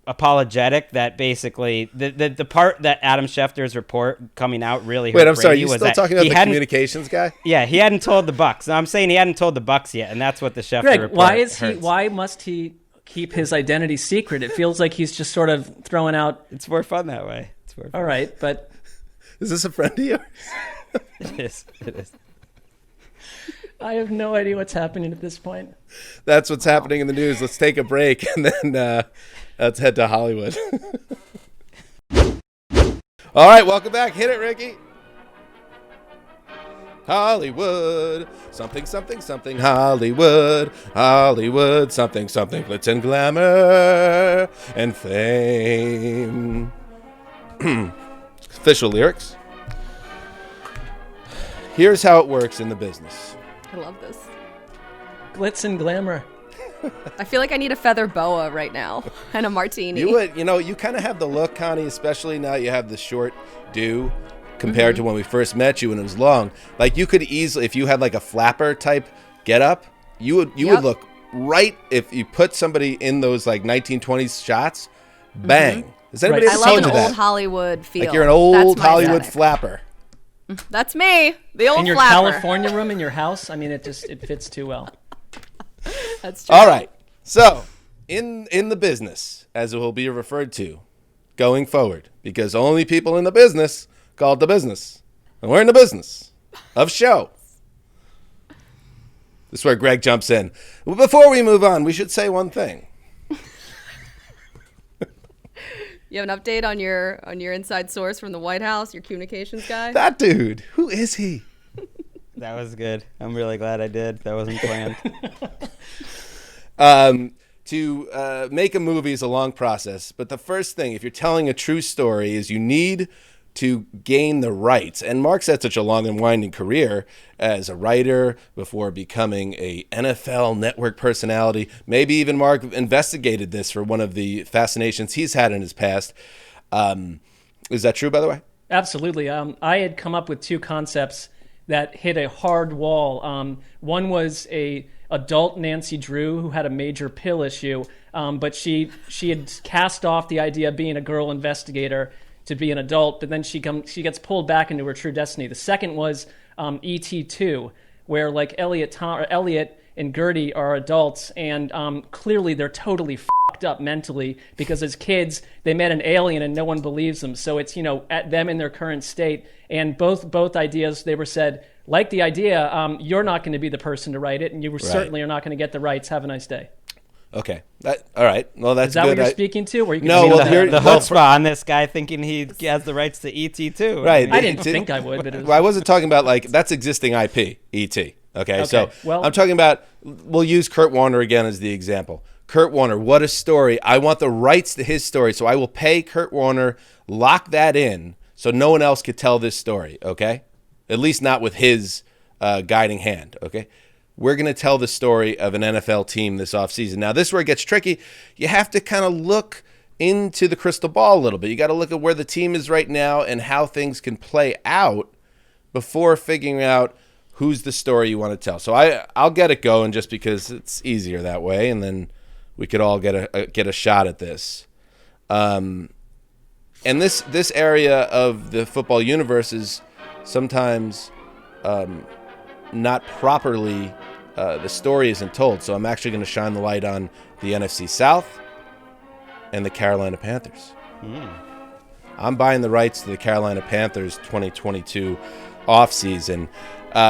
apologetic, that basically the part that Adam Schefter's report coming out really hurt. Wait, I'm sorry, Brady you're still talking about the communications guy? Yeah, he hadn't told the Bucs. No, I'm saying he hadn't told the Bucs yet, and that's what the Schefter report why must he keep his identity secret? It feels like he's just sort of throwing out. It's more fun that way. All right, but is this a friend of yours? It is. I have no idea what's happening at this point. That's what's happening in the news. Let's take a break and then let's head to Hollywood. All right, welcome back. Hit it, Ricky. Hollywood, something, something, something. Hollywood, Hollywood, something, something. Glitz and glamour and fame. Official lyrics. Here's how it works in the business. I love this. Glitz and glamour. I feel like I need a feather boa right now and a martini. You would, you kind of have the look, Connie, especially now you have the short do compared to when we first met you and it was long. Like you could easily, if you had like a flapper type get up, you would look right if you put somebody in those like 1920s shots, bang. Has anybody I ever love told an you that? old Hollywood feel. Like you're an old That's my Hollywood aesthetic. flapper. That's me, the old In your flapper. California room in your house, I mean, it fits too well. That's true. All right. So, in the business, as it will be referred to going forward, because only people in the business call it the business. And we're in the business of show. This is where Greg jumps in. Well, before we move on, we should say one thing. You have an update on your inside source from the White House, your communications guy? That dude, who is he? That was good. I'm really glad I did. That wasn't planned. To make a movie is a long process, but the first thing, if you're telling a true story, is you need to gain the rights. And Mark's had such a long and winding career as a writer before becoming a NFL network personality. Maybe even Mark investigated this for one of the fascinations he's had in his past. Is that true, by the way? Absolutely. I had come up with two concepts that hit a hard wall. One was a adult Nancy Drew who had a major pill issue, but she had cast off the idea of being a girl investigator to be an adult, but then she gets pulled back into her true destiny. The second was E.T. 2, where like Elliot and Gertie are adults, and clearly they're totally fucked up mentally because as kids they met an alien and no one believes them. So it's at them in their current state, and both ideas they were said like the idea. You're not going to be the person to write it, and you certainly are not going to get the rights. Have a nice day. Okay. All right. Well, that's Is that good. what you're speaking to? Or you No, well, here the chutzpah on this guy thinking he has the rights to ET too. Right. I didn't think I would, but it was... Well, I wasn't talking about like that's existing IP, ET. Okay. So well, I'm talking about, we'll use Kurt Warner again as the example. Kurt Warner, what a story. I want the rights to his story, so I will pay Kurt Warner, lock that in so no one else could tell this story, okay? At least not with his guiding hand, okay? We're going to tell the story of an NFL team this offseason. Now, this is where it gets tricky. You have to kind of look into the crystal ball a little bit. You got to look at where the team is right now and how things can play out before figuring out who's the story you want to tell. So I'll get it going just because it's easier that way, and then we could all get a shot at this. And this area of the football universe is sometimes not properly, the story isn't told. So I'm actually going to shine the light on the NFC South and the Carolina Panthers. I'm buying the rights to the Carolina Panthers 2022 offseason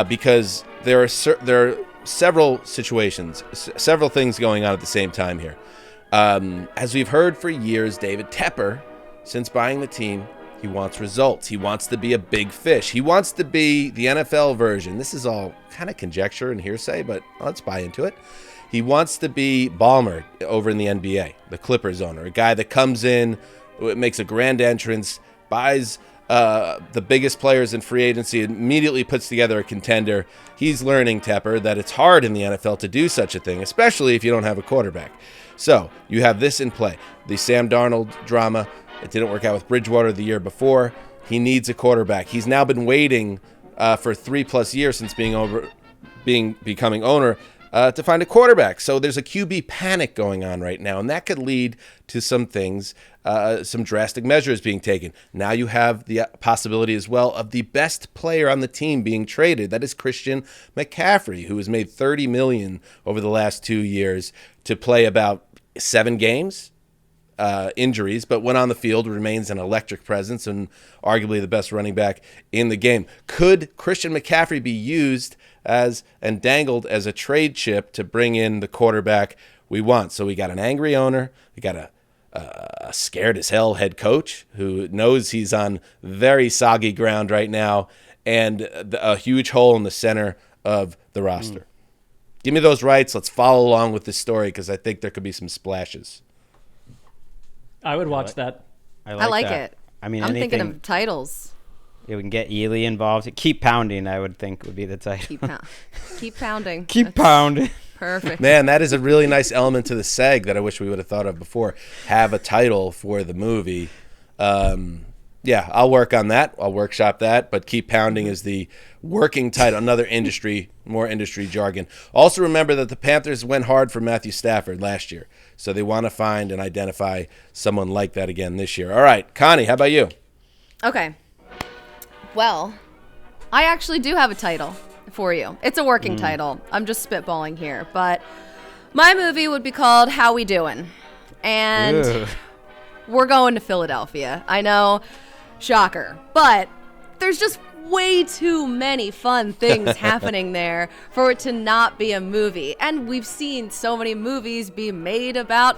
because there are several situations, several things going on at the same time here. As we've heard for years, David Tepper, since buying the team, he wants results. He wants to be a big fish. He wants to be the NFL version. This is all kind of conjecture and hearsay, but let's buy into it. He wants to be Ballmer over in the NBA, the Clippers owner, a guy that comes in, makes a grand entrance, buys the biggest players in free agency, immediately puts together a contender. He's learning, Tepper, that it's hard in the NFL to do such a thing, especially if you don't have a quarterback. So you have this in play. The Sam Darnold drama. It didn't work out with Bridgewater the year before. He needs a quarterback. He's now been waiting for 3+ years since becoming owner to find a quarterback. So there's a QB panic going on right now, and that could lead to some things, some drastic measures being taken. Now you have the possibility as well of the best player on the team being traded. That is Christian McCaffrey, who has made $30 million over the last 2 years to play about 7 games. Injuries, but when on the field remains an electric presence and arguably the best running back in the game. Could Christian McCaffrey be used and dangled as a trade chip to bring in the quarterback we want? So we got an angry owner, we got a scared as hell head coach who knows he's on very soggy ground right now, and a huge hole in the center of the roster. Give me those rights. Let's follow along with this story because I think there could be some splashes. I would watch that. I like that. it. I mean, I'm thinking of titles. Yeah, we can get Ely involved. Keep pounding, I would think, would be the title. Keep pounding. Keep pounding. Perfect. Man, that is a really nice element to the seg that I wish we would have thought of before. Have a title for the movie. Yeah, I'll work on that. I'll workshop that. But Keep Pounding is the working title. Another more industry jargon. Also remember that the Panthers went hard for Matthew Stafford last year. So they want to find and identify someone like that again this year. All right, Connie, how about you? Okay. Well, I actually do have a title for you. It's a working title. I'm just spitballing here. But my movie would be called How We Doin'? And we're going to Philadelphia. I know, shocker. But there's just way too many fun things happening there for it to not be a movie. And we've seen so many movies be made about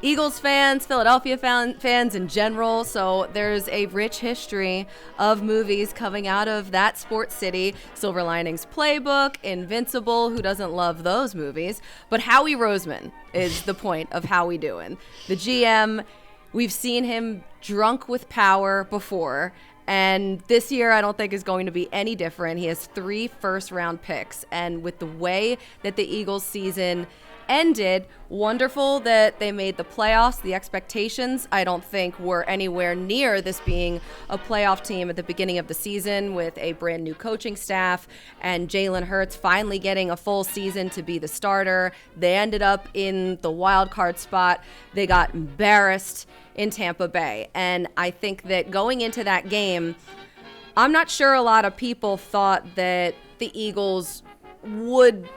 Eagles fans, Philadelphia fans in general, so there's a rich history of movies coming out of that sports city. Silver Linings Playbook, Invincible, who doesn't love those movies? But Howie Roseman is the point of How We Doin'? The GM, we've seen him drunk with power before, and this year I don't think is going to be any different. He has 3 first-round picks, and with the way that the Eagles season ended, wonderful that they made the playoffs. The expectations, I don't think, were anywhere near this being a playoff team at the beginning of the season with a brand new coaching staff and Jalen Hurts finally getting a full season to be the starter. They ended up in the wild card spot. They got embarrassed in Tampa Bay. And I think that going into that game, I'm not sure a lot of people thought that the Eagles would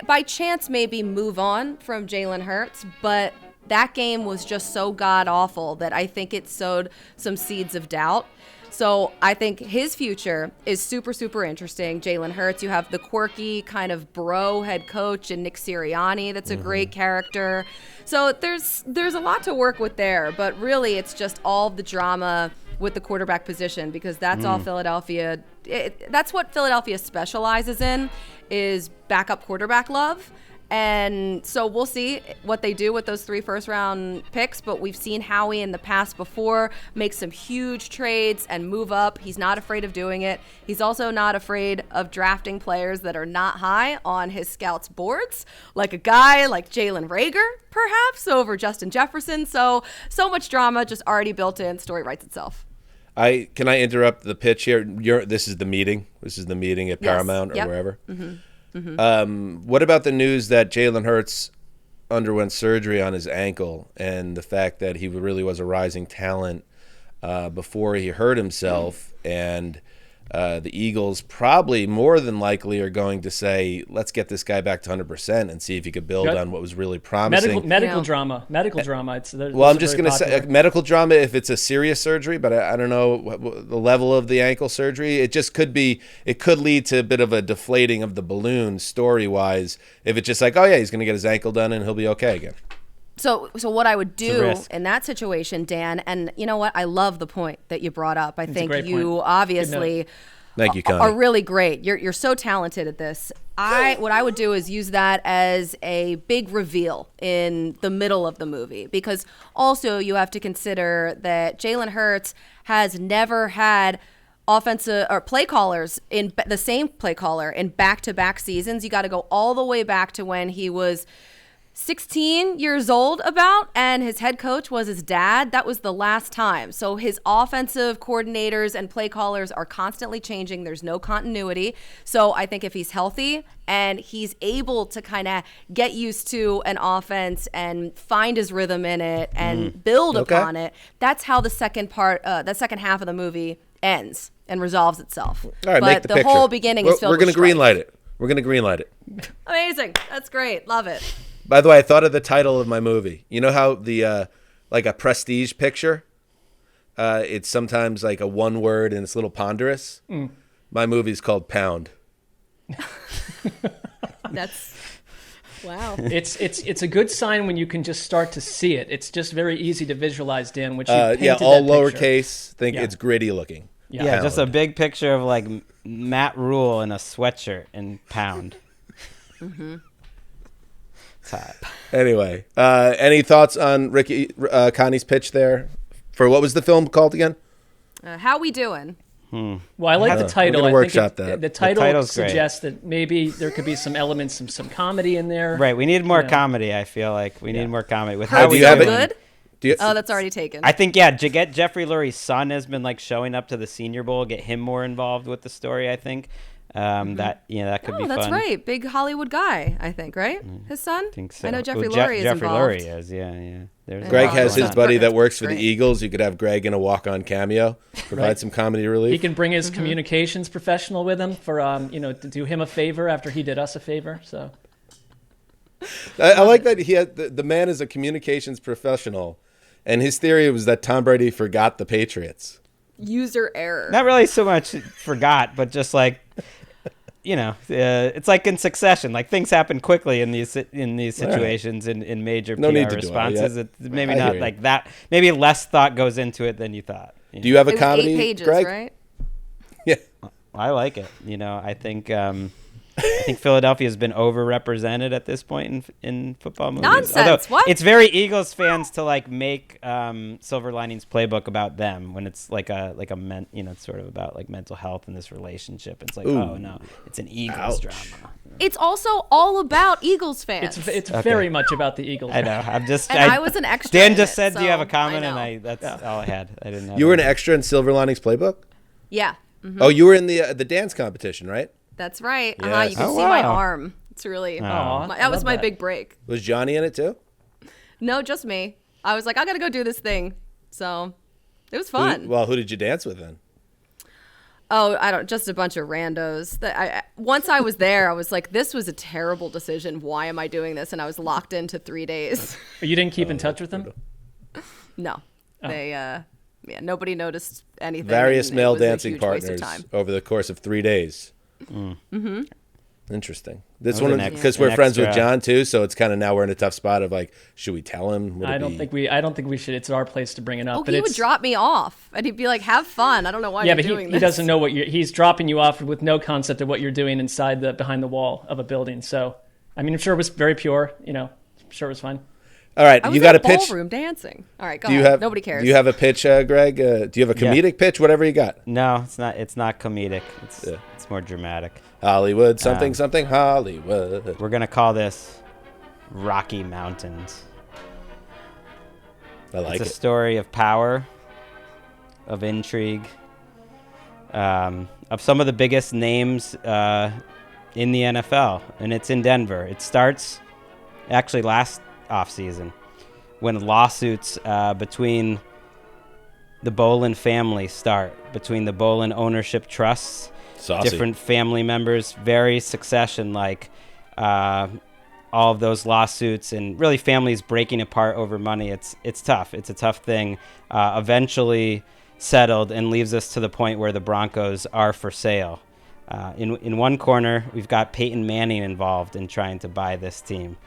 by chance maybe move on from Jalen Hurts, but that game was just so god-awful that I think it sowed some seeds of doubt. So I think his future is super, super interesting. Jalen Hurts, you have the quirky kind of bro head coach and Nick Sirianni. That's a great character. So there's a lot to work with there, but really it's just all the drama with the quarterback position because that's all Philadelphia. That's what Philadelphia specializes in, is backup quarterback love. And so we'll see what they do with those 3 first-round picks, but we've seen Howie in the past before make some huge trades and move up. He's not afraid of doing it. He's also not afraid of drafting players that are not high on his scouts' boards, like a guy like Jalen Reagor, perhaps, over Justin Jefferson. So much drama just already built in. Story writes itself. Can I interrupt the pitch here? This is the meeting. This is the meeting at Paramount or wherever. What about the news that Jalen Hurts underwent surgery on his ankle and the fact that he really was a rising talent before he hurt himself? And the Eagles probably more than likely are going to say, let's get this guy back to 100% and see if he could build on what was really promising. Medical drama. Well, I'm just going to say medical drama if it's a serious surgery, but I don't know the level of the ankle surgery. It just could be, it could lead to a bit of a deflating of the balloon story-wise if it's just like, oh yeah, he's going to get his ankle done and he'll be okay again. So what I would do in that situation, Dan, and you know what? I love the point that you brought up. I think you obviously Thank you, Connie. are really great. You're so talented at this. What I would do is use that as a big reveal in the middle of the movie, because also you have to consider that Jalen Hurts has never had offensive or play callers in the same play caller in back-to-back seasons. You got to go all the way back to when he was 16 years old and his head coach was his dad. That was the last time. So his offensive coordinators and play callers are constantly changing. There's no continuity. So I think if he's healthy and he's able to kind of get used to an offense and find his rhythm in it and build upon it, that's how the second half of the movie ends and resolves itself. All right, but make the picture. Whole beginning is filled with strife. We're going to greenlight it. Amazing. That's great. Love it. By the way, I thought of the title of my movie. You know how the like a prestige picture, it's sometimes like a one word and it's a little ponderous. My movie's called Pound. That's wow. It's a good sign when you can just start to see it. It's just very easy to visualize, Dan. Which you painted all that lowercase. It's gritty looking. Yeah, just a big picture of like Matt Rule in a sweatshirt and Pound. Anyway, any thoughts on Connie's pitch there? For what was the film called again? How We Doin'? Well, I like the title. We're gonna workshop that. The title title's suggests that maybe there could be some elements, some comedy in there. Right. We need more comedy. I feel like we need more comedy with Hurts how we so do it. good. You, Oh, that's already taken. I think get Jeffrey Lurie's son has been like showing up to the Senior Bowl, get him more involved with the story. I think that could be fun. That's right. Big Hollywood guy, I think, right? His son? I think so. I know Jeffrey Well, Lurie is Jeffrey involved. Lurie is, yeah. There's Greg Oh, has his that's buddy that perfect. works for the Great. Eagles. You could have Greg in a walk-on cameo, provide some comedy relief. He can bring his communications professional with him for to do him a favor after he did us a favor. So I like that he had the man is a communications professional, and his theory was that Tom Brady forgot the Patriots. User error. Not really so much forgot, but just like it's like in Succession. Like things happen quickly in these situations in major No PR need to responses. dwell, yeah. It's maybe I not hear like that. Maybe less thought goes into it than you thought. Do you have a It was comedy, 8 pages, Greg? right? Yeah. I like it. I think Philadelphia has been overrepresented at this point in football movies. Nonsense. Although What? It's very Eagles fans to like make Silver Linings Playbook about them when it's like it's sort of about like mental health and this relationship. It's like, oh no, it's an Eagles drama. It's also all about Eagles fans. it's very much about the Eagles. I know. I'm just. And I was an extra Dan in just it, said, "Do you have a so comment?" I And know. that's all I had. I didn't have. You were an extra in Silver Linings Playbook? Yeah. Oh, you were in the dance competition, right? That's right. Yes. You can Oh, see my wow. arm. It's really Aw, that was love my that. big break. Was Johnny in it too? No, just me. I was like, I gotta go do this thing. So it was fun. Who did you dance with then? Oh, just a bunch of randos. Once I was there, I was like, this was a terrible decision. Why am I doing this? And I was locked into 3 days. You didn't keep in touch with them? No, they, nobody noticed anything. Various and it male was a dancing huge waste of partners time. over the course of 3 days. Mm-hmm. Interesting. This That was one, an because an we're friends with extra- John too, so it's kind of now we're in a tough spot of like, should we tell him? Would I it don't be- think we should. It's our place to bring it up. Oh, but he would it's, drop me off, and he'd be like, "Have fun." I don't know why yeah, you're but doing he this. doesn't know he's dropping you off with no concept of what you're doing behind the wall of a building. So, I mean, I'm sure it was very pure. I'm sure it was fine. All right, I was you got a in pitch. ballroom dancing. All right, go Do you ahead. have Nobody cares. Do you have a pitch, Greg? Do you have a comedic pitch? Whatever you got. No, it's not. It's not comedic. It's more dramatic. Hollywood, something Hollywood. We're gonna call this Rocky Mountains. I like It's a it. story of power, of intrigue, of some of the biggest names in the NFL, and it's in Denver. It starts actually last offseason when lawsuits between the Bolin family start, between the Bolin ownership trusts, Saucy. different family members, very succession-like. All of those lawsuits and really families breaking apart over money. It's tough. It's a tough thing. Eventually settled and leaves us to the point where the Broncos are for sale. In one corner, we've got Peyton Manning involved in trying to buy this team.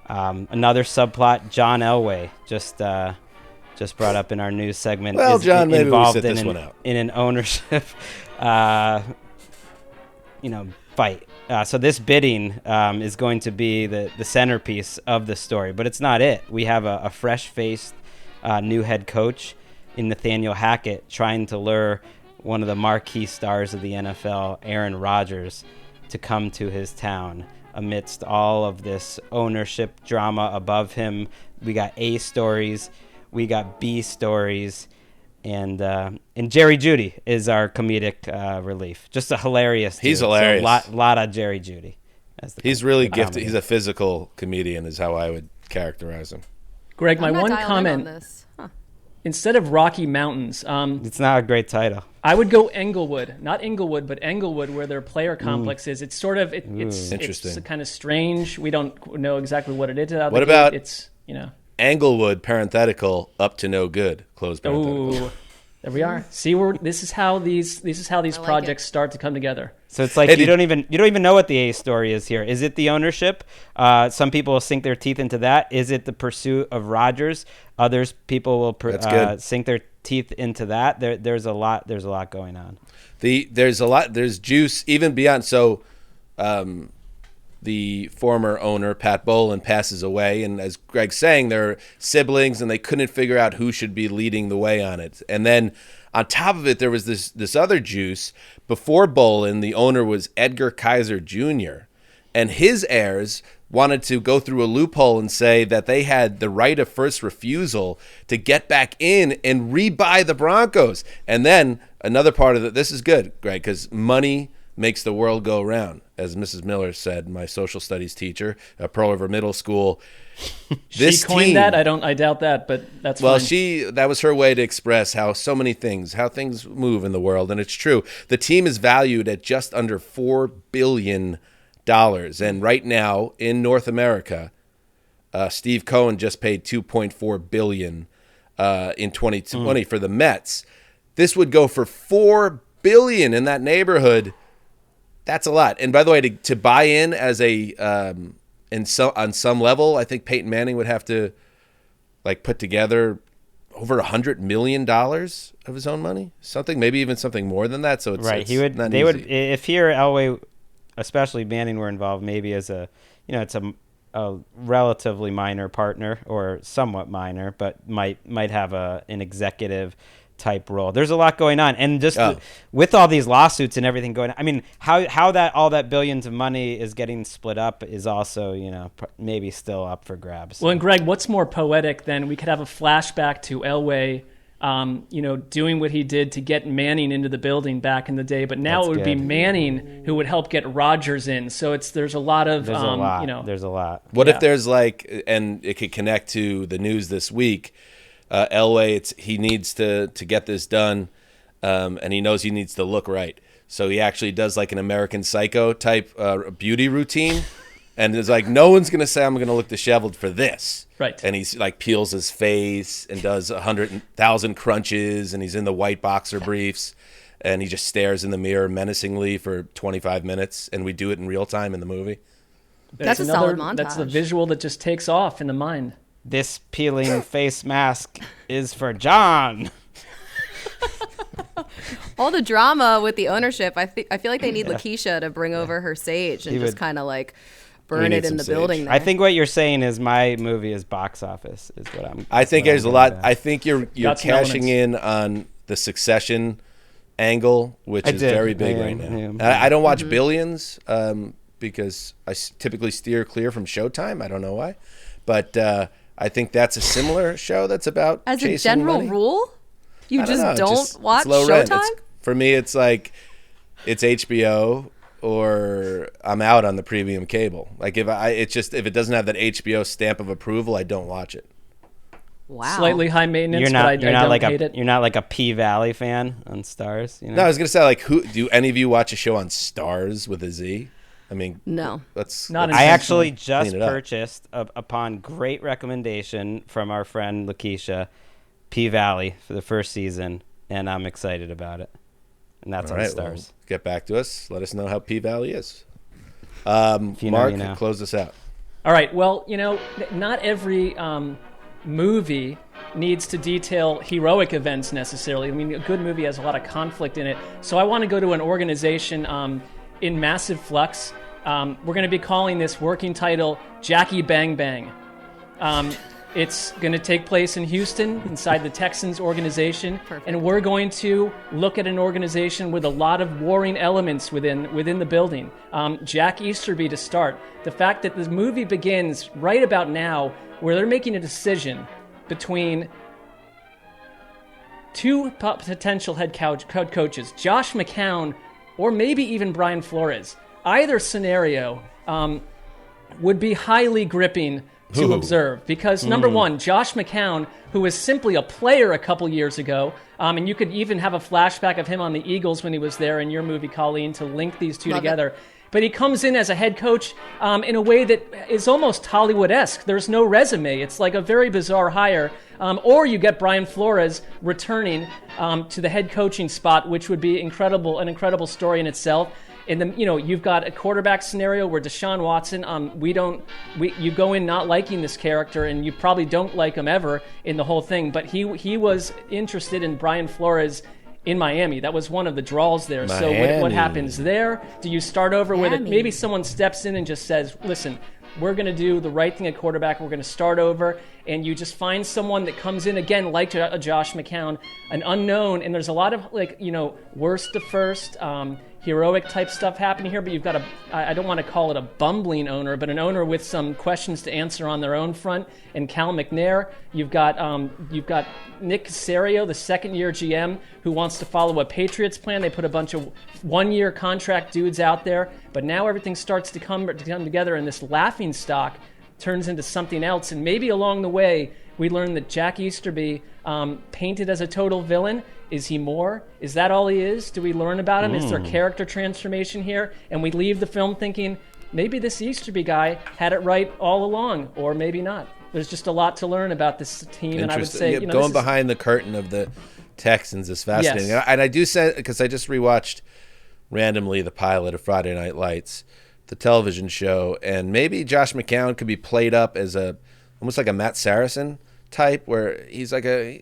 Another subplot, John Elway, just brought up in our news segment. Well, is John, maybe we'll involved sit this in one out. in an ownership, fight. So this bidding is going to be the centerpiece of the story, but it's not it. We have a fresh-faced new head coach in Nathaniel Hackett trying to lure one of the marquee stars of the NFL, Aaron Rodgers, to come to his town. Amidst all of this ownership drama above him, we got A stories, we got B stories, and Jerry Jeudy is our comedic relief. Just a hilarious dude. He's hilarious. So lot of Jerry Jeudy. He's really comedy. gifted. He's a physical comedian, is how I would characterize him. Greg, my I'm not one dialed in comment, on this. Huh. instead of Rocky Mountains, It's not a great title. I would go Englewood, not Inglewood, but Englewood, where their player complex is. It's sort of it's Interesting. kind of strange. We don't know exactly what it is. Out What the gate. about- It's Englewood, parenthetical, up to no good, close parenthetical. Oh, there we are. See, this is how these like projects start to come together. So it's like Hey, you don't even know what the A story is here. Is it the ownership? Some people will sink their teeth into that. Is it the pursuit of Rodgers? Others people will That's good. sink their teeth into that. There's a lot going on. There's juice even beyond. So, the former owner, Pat Bolin, passes away. And as Greg's saying, they're siblings and they couldn't figure out who should be leading the way on it. And then On top of it, there was this other juice. Before Bolin, the owner was Edgar Kaiser Jr., and his heirs wanted to go through a loophole and say that they had the right of first refusal to get back in and rebuy the Broncos. And then another part of this is good, Greg, because money makes the world go round, as Mrs. Miller said, my social studies teacher at Pearl River Middle School. She coined that? I doubt that, but that's fine. That was her way to express how things move in the world, and it's true. The team is valued at just under $4 billion. And right now in North America, Steve Cohen just paid $2.4 billion in 2020 for the Mets. This would go for $4 billion in that neighborhood. That's a lot. And by the way, to buy in as on some level, I think Peyton Manning would have to put together over $100 million of his own money, maybe even something more than that. So it's right. It's if he or Elway, especially Manning, were involved, maybe as it's a relatively minor partner or somewhat minor, but might have an executive type role. There's a lot going on, and just with all these lawsuits and everything going on, I mean, how that all that billions of money is getting split up is also maybe still up for grabs. Well, and Greg, what's more poetic than we could have a flashback to Elway, doing what he did to get Manning into the building back in the day, but now it would be Manning who would help get Rodgers in. So there's a lot of there's a lot. What if there's and it could connect to the news this week. Elway, he needs to get this done, and he knows he needs to look right. So he actually does like an American Psycho type beauty routine, and it's like, no one's going to say I'm going to look disheveled for this. Right. And he's peels his face and does 100,000 crunches, and he's in the white boxer briefs, and he just stares in the mirror menacingly for 25 minutes, and we do it in real time in the movie. That's a solid montage. That's the visual that just takes off in the mind. This peeling face mask is for John. All the drama with the ownership, I feel like they need Lakeisha to bring over her sage and just kind of burn it in the building there. I think what you're saying is my movie is box office is what I'm. I think there's a lot. I think you're cashing in on the Succession angle, which is very big right now. I don't watch Billions because I typically steer clear from Showtime. I don't know why, but I think that's a similar show that's about as chasing a general money. rule. You don't watch low Showtime? Rent. For me, it's it's HBO or I'm out on the premium cable. If it doesn't have that HBO stamp of approval, I don't watch it. Wow. Slightly high maintenance, but I don't hate it. You're not like a P-Valley fan on Stars? No, I was gonna say who do any of you watch a show on Stars with a Z? I mean, no. I actually just purchased, upon great recommendation from our friend Lakeisha, P-Valley for the first season, and I'm excited about it. And that's on Stars. Well, get back to us. Let us know how P-Valley is. Mark, close this out. All right. Well, not every movie needs to detail heroic events necessarily. I mean, a good movie has a lot of conflict in it. So I want to go to an organization in massive flux. We're going to be calling this working title Jackie Bang Bang. It's going to take place in Houston inside the Texans organization. Perfect. And we're going to look at an organization with a lot of warring elements within the building. Jack Easterby to start. The fact that this movie begins right about now where they're making a decision between two potential head coaches, Josh McCown or maybe even Brian Flores. Either scenario would be highly gripping to observe because, number one, Josh McCown, who was simply a player a couple years ago, and you could even have a flashback of him on the Eagles when he was there in your movie, Colleen, to link these two together. But he comes in as a head coach in a way that is almost Hollywood-esque. There's no resume. It's like a very bizarre hire. Or you get Brian Flores returning to the head coaching spot, which would be an incredible story in itself. And then, you've got a quarterback scenario where Deshaun Watson, you go in not liking this character, and you probably don't like him ever in the whole thing. But he was interested in Brian Flores in Miami. That was one of the draws there. Miami. So what happens there? Do you start over with it? Maybe someone steps in and just says, listen, we're going to do the right thing at quarterback. We're going to start over. And you just find someone that comes in, again, like a Josh McCown, an unknown. And there's a lot of, worst to first, heroic type stuff happening here. But you've got I don't want to call it a bumbling owner, but an owner with some questions to answer on their own front. And Cal McNair. You've got Nick Caserio, the second-year GM, who wants to follow a Patriots plan. They put a bunch of one-year contract dudes out there. But now everything starts to come together, and this laughing stock turns into something else. And maybe along the way, we learn that Jack Easterby, painted as a total villain, is he more? Is that all he is? Do we learn about him? Is there character transformation here? And we leave the film thinking, maybe this Easterby guy had it right all along, or maybe not. There's just a lot to learn about this team, and I would say, going behind the curtain of the Texans is fascinating. Yes. And I do say, because I just rewatched randomly the pilot of Friday Night Lights, the television show, and maybe Josh McCown could be played up as almost like a Matt Saracen type, where he's like an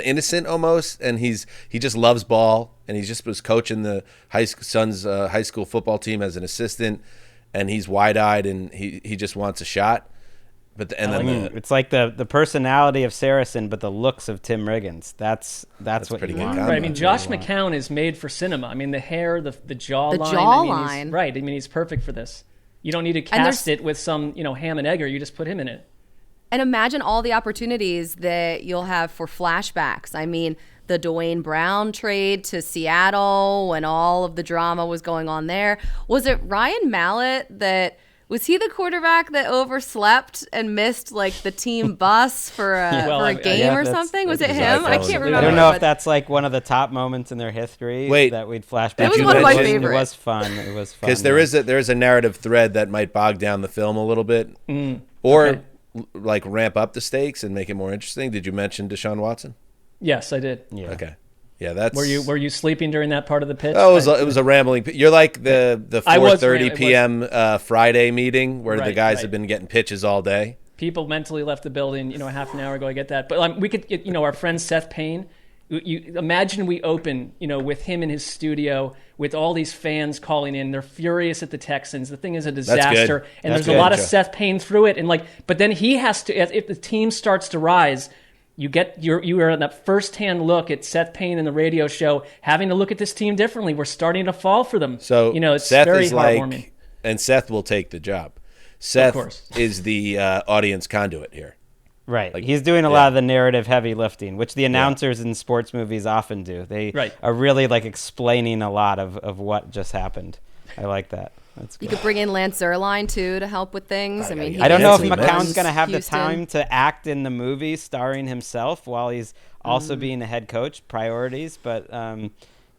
innocent almost, and he just loves ball, and he just was coaching the son's high school football team as an assistant, and he's wide-eyed, and he just wants a shot. But it's like the personality of Saracen, but the looks of Tim Riggins. That's what pretty you good want. Right. I mean, Josh McCown is made for cinema. I mean, the hair, the jawline. The jawline. Right. I mean, he's perfect for this. You don't need to cast it with some, ham and egger. You just put him in it. And imagine all the opportunities that you'll have for flashbacks. I mean, the Dwayne Brown trade to Seattle when all of the drama was going on there. Was it Ryan Mallett was he the quarterback that overslept and missed like the team bus for a game or something? Was it him? I can't remember. I don't know if that's like one of the top moments in their history that we'd flash back. It was one of my favorites. It was fun. It was fun. Because there is a narrative thread that might bog down the film a little bit, or like ramp up the stakes and make it more interesting. Did you mention Deshaun Watson? Yes, I did. Yeah. Okay. Yeah, that's. Were you sleeping during that part of the pitch? Oh, it was a rambling. You're like the 4:30 p.m. Friday meeting where the guys have been getting pitches all day. People mentally left the building, half an hour ago. I get that, but we could, our friend Seth Payne. You imagine we open, with him in his studio with all these fans calling in. They're furious at the Texans. The thing is a disaster, and there's a lot of Seth Payne through it. And but then he has to, if the team starts to rise. You are in that first-hand look at Seth Payne in the radio show, having to look at this team differently. We're starting to fall for them. So it's Seth very is heartwarming. And Seth will take the job. Seth is the audience conduit here. Right. He's doing a lot of the narrative heavy lifting, which the announcers in sports movies often do. They are really explaining a lot of what just happened. I like that. That's good. You could bring in Lance Zierlein too to help with things. I don't know if McCown's going to have the time to act in the movie starring himself while he's also being a head coach. Priorities, but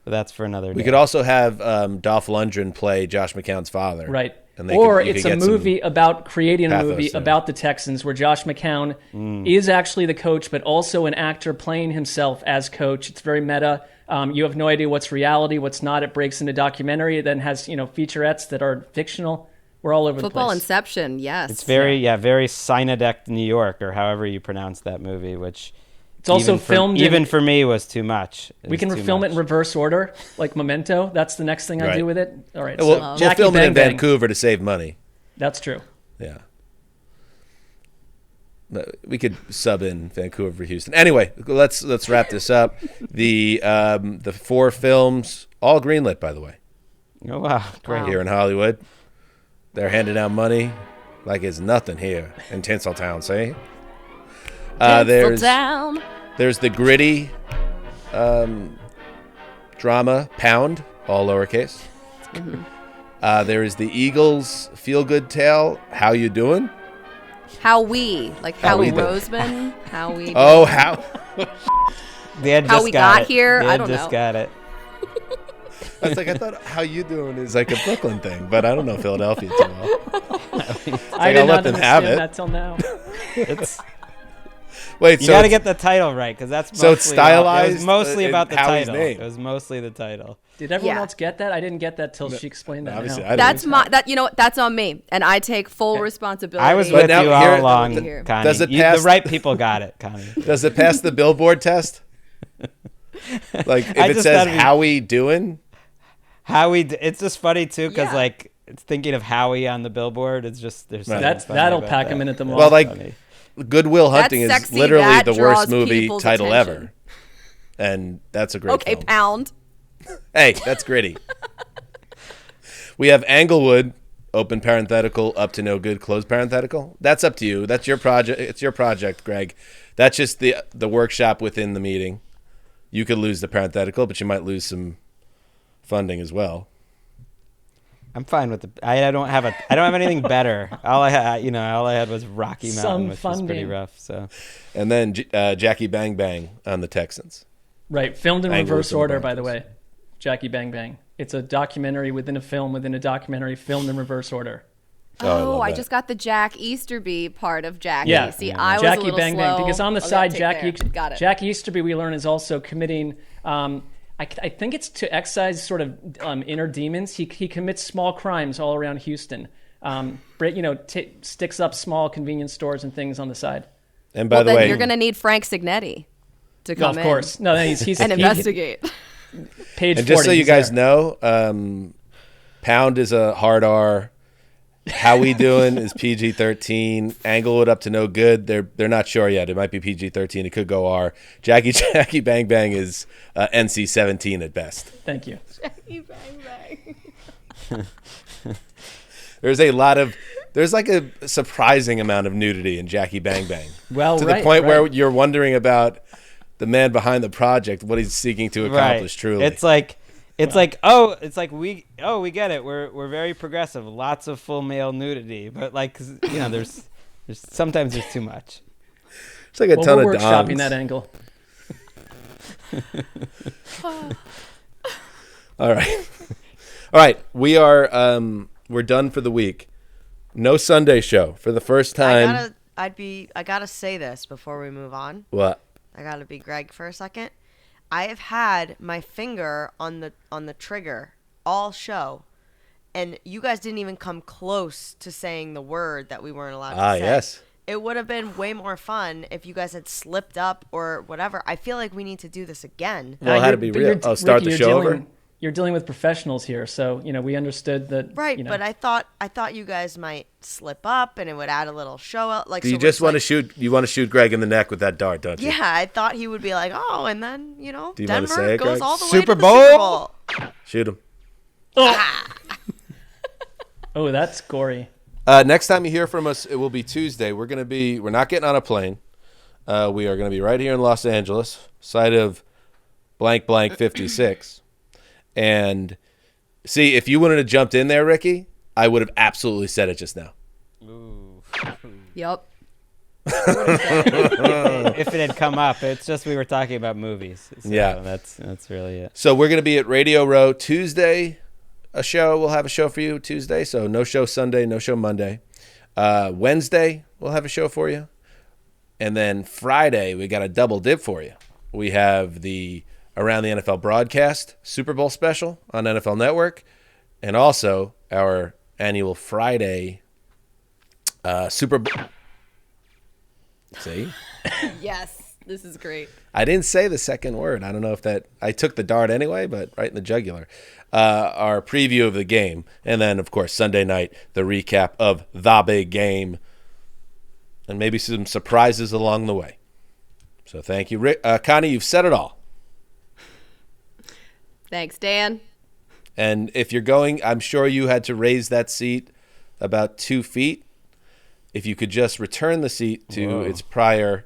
that's for another day. We could also have Dolph Lundgren play Josh McCown's father. Right. And it's a movie about creating a movie about the Texans where Josh McCown is actually the coach, but also an actor playing himself as coach. It's very meta. You have no idea what's reality, what's not. It breaks into documentary. It then has, featurettes that are fictional. We're all over the place. Football Inception, yes. It's very Synodect New York, or however you pronounce that movie, which it's also filmed. Even for me, was too much. We can film it in reverse order, like Memento. That's the next thing I do with it. All right. We'll film it in Vancouver to save money. That's true. Yeah. We could sub in Vancouver for Houston. Anyway, let's wrap this up. The 4 films, all greenlit, by the way. Oh wow, great! Here in Hollywood, they're handing out money like it's nothing here in Tinseltown. Say, there's the gritty drama Pound, all lowercase. There is the Eagles feel-good tale. How you doing? Howie Roseman. Howie. Oh, how? How we got here? I don't know. Just got it. I thought how you doing is like a Brooklyn thing, but I don't know Philadelphia too well. I did not understand that till now. Wait, you got to get the title right because that's mostly it's stylized. It was mostly about the Howie's title. Name. It was mostly the title. Did everyone else get that? I didn't get that till she explained that. Obviously, that's on me, and I take full responsibility. I was with you all along, Connie. Does it pass? The right people got it, Connie. Does it pass the Billboard test? Like if it says Howie doing, it's just funny too because Yeah. like it's thinking of Howie on the billboard. It's just there's that'll pack him in at the mall. well, like Goodwill Hunting That's is sexy, literally that the draws worst movie people's title attention. ever, and that's a great Okay, film. pound. Hey, that's gritty. We have Englewood, open parenthetical, up to no good, close parenthetical. That's up to you. That's your project. It's your project, Greg. That's just the workshop within the meeting. You could lose the parenthetical, but you might lose some funding as well. I'm fine with I don't have anything better. All I had was Rocky Mountain, Some which was pretty funding. rough. So, And then Jackie Bang Bang on the Texans. Right, filmed in Angles reverse and order, by the Broncos. way. Jackie Bang Bang. It's a documentary within a film within a documentary filmed in reverse order. Oh, I that. just got the Jack Easterby part of Jackie. Yeah. See, I was Jackie a little Bang slow. Bang. Because on the I'll side, take Jack there. Got it. Jack Easterby, we learn, is also committing. I think it's to excise sort of inner demons. He commits small crimes all around Houston. Sticks up small convenience stores and things on the side. And by the then way, you're going to need Frank Signetti to come Of course, no, he's and investigate. Page 40. and just so you he's guys there. know, Pound is a hard R. How we doing is PG-13. Englewood up to no good. They're not sure yet. It might be PG-13. It could go R. Jackie Bang Bang is NC-17 at best. Thank you. Jackie Bang Bang. There's like a surprising amount of nudity in Jackie Bang Bang. Well, to right, the point where right. you're wondering about the man behind the project, what he's seeking to accomplish. Truly, it's like we get it. We're very progressive. Lots of full male nudity, but like there's sometimes there's too much. it's like a ton we're of workshopping dongs. that angle. All right. We are we're done for the week. No Sunday show for the first time. I gotta say this before we move on. What? I gotta be Greg for a second. I have had my finger on the trigger all show, and you guys didn't even come close to saying the word that we weren't allowed to say. Yes. It would have been way more fun if you guys had slipped up or whatever. I feel like we need to do this again. Well, it had to be real. Oh, start the show over? You're dealing with professionals here, so we understood that. Right, but I thought you guys might slip up and it would add a little show out. Like, You just want to shoot. You want to shoot Greg in the neck with that dart, don't you? Yeah, I thought he would be like, oh, and then Do you want to Denver say it, goes Greg? all the way Super to the Bowl? Super Bowl. Shoot him. Oh, that's gory. Next time you hear from us, it will be Tuesday. We're not getting on a plane. We are going to be right here in Los Angeles, site of blank 56. And see, if you wouldn't have jumped in there, Ricky, I would have absolutely said it just now. Yep. If it had come up, it's just we were talking about movies. So Yeah. that's really it. So we're going to be at Radio Row Tuesday. We'll have a show for you Tuesday. So no show Sunday, no show Monday. Wednesday, we'll have a show for you. And then Friday, we got a double dip for you. We have the Around the NFL broadcast Super Bowl special on NFL Network, and also our annual Friday Super Bowl. See? Yes, this is great. I didn't say the second word. I don't know if I took the dart anyway, but right in the jugular. Our preview of the game, and then, of course, Sunday night, the recap of the big game, and maybe some surprises along the way. So thank you, Rick. Connie, you've said it all. Thanks, Dan. And if you're going, I'm sure you had to raise that seat about 2 feet. If you could just return the seat to its prior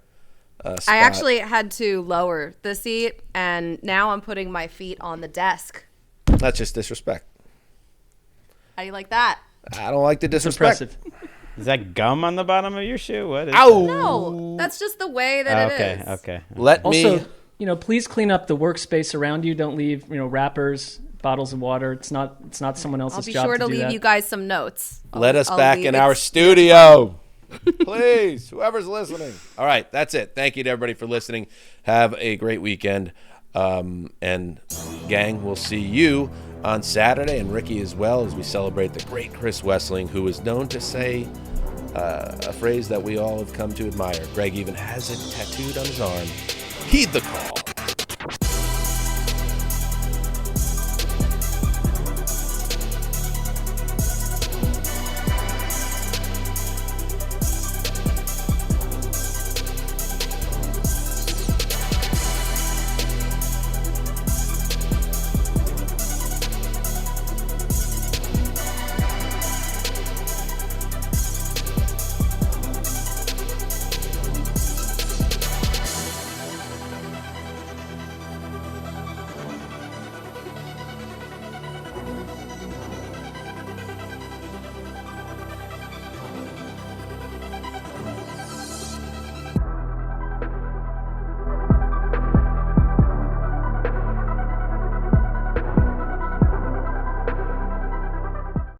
spot. I actually had to lower the seat, and now I'm putting my feet on the desk. That's just disrespect. How do you like that? I don't like the disrespect. Impressive. Is that gum on the bottom of your shoe? What is Ow! No, that's just the way that it is. Okay. Let me. Also, please clean up the workspace around you. Don't leave, wrappers, bottles of water. It's not someone else's I'll be job sure to do leave that. you guys some notes. Let us I'll back leave in it- our studio. Please, whoever's listening. All right, that's it. Thank you to everybody for listening. Have a great weekend. And gang, we'll see you on Saturday, and Ricky as well, as we celebrate the great Chris Wessling, who is known to say a phrase that we all have come to admire. Greg even has it tattooed on his arm. Heed the call.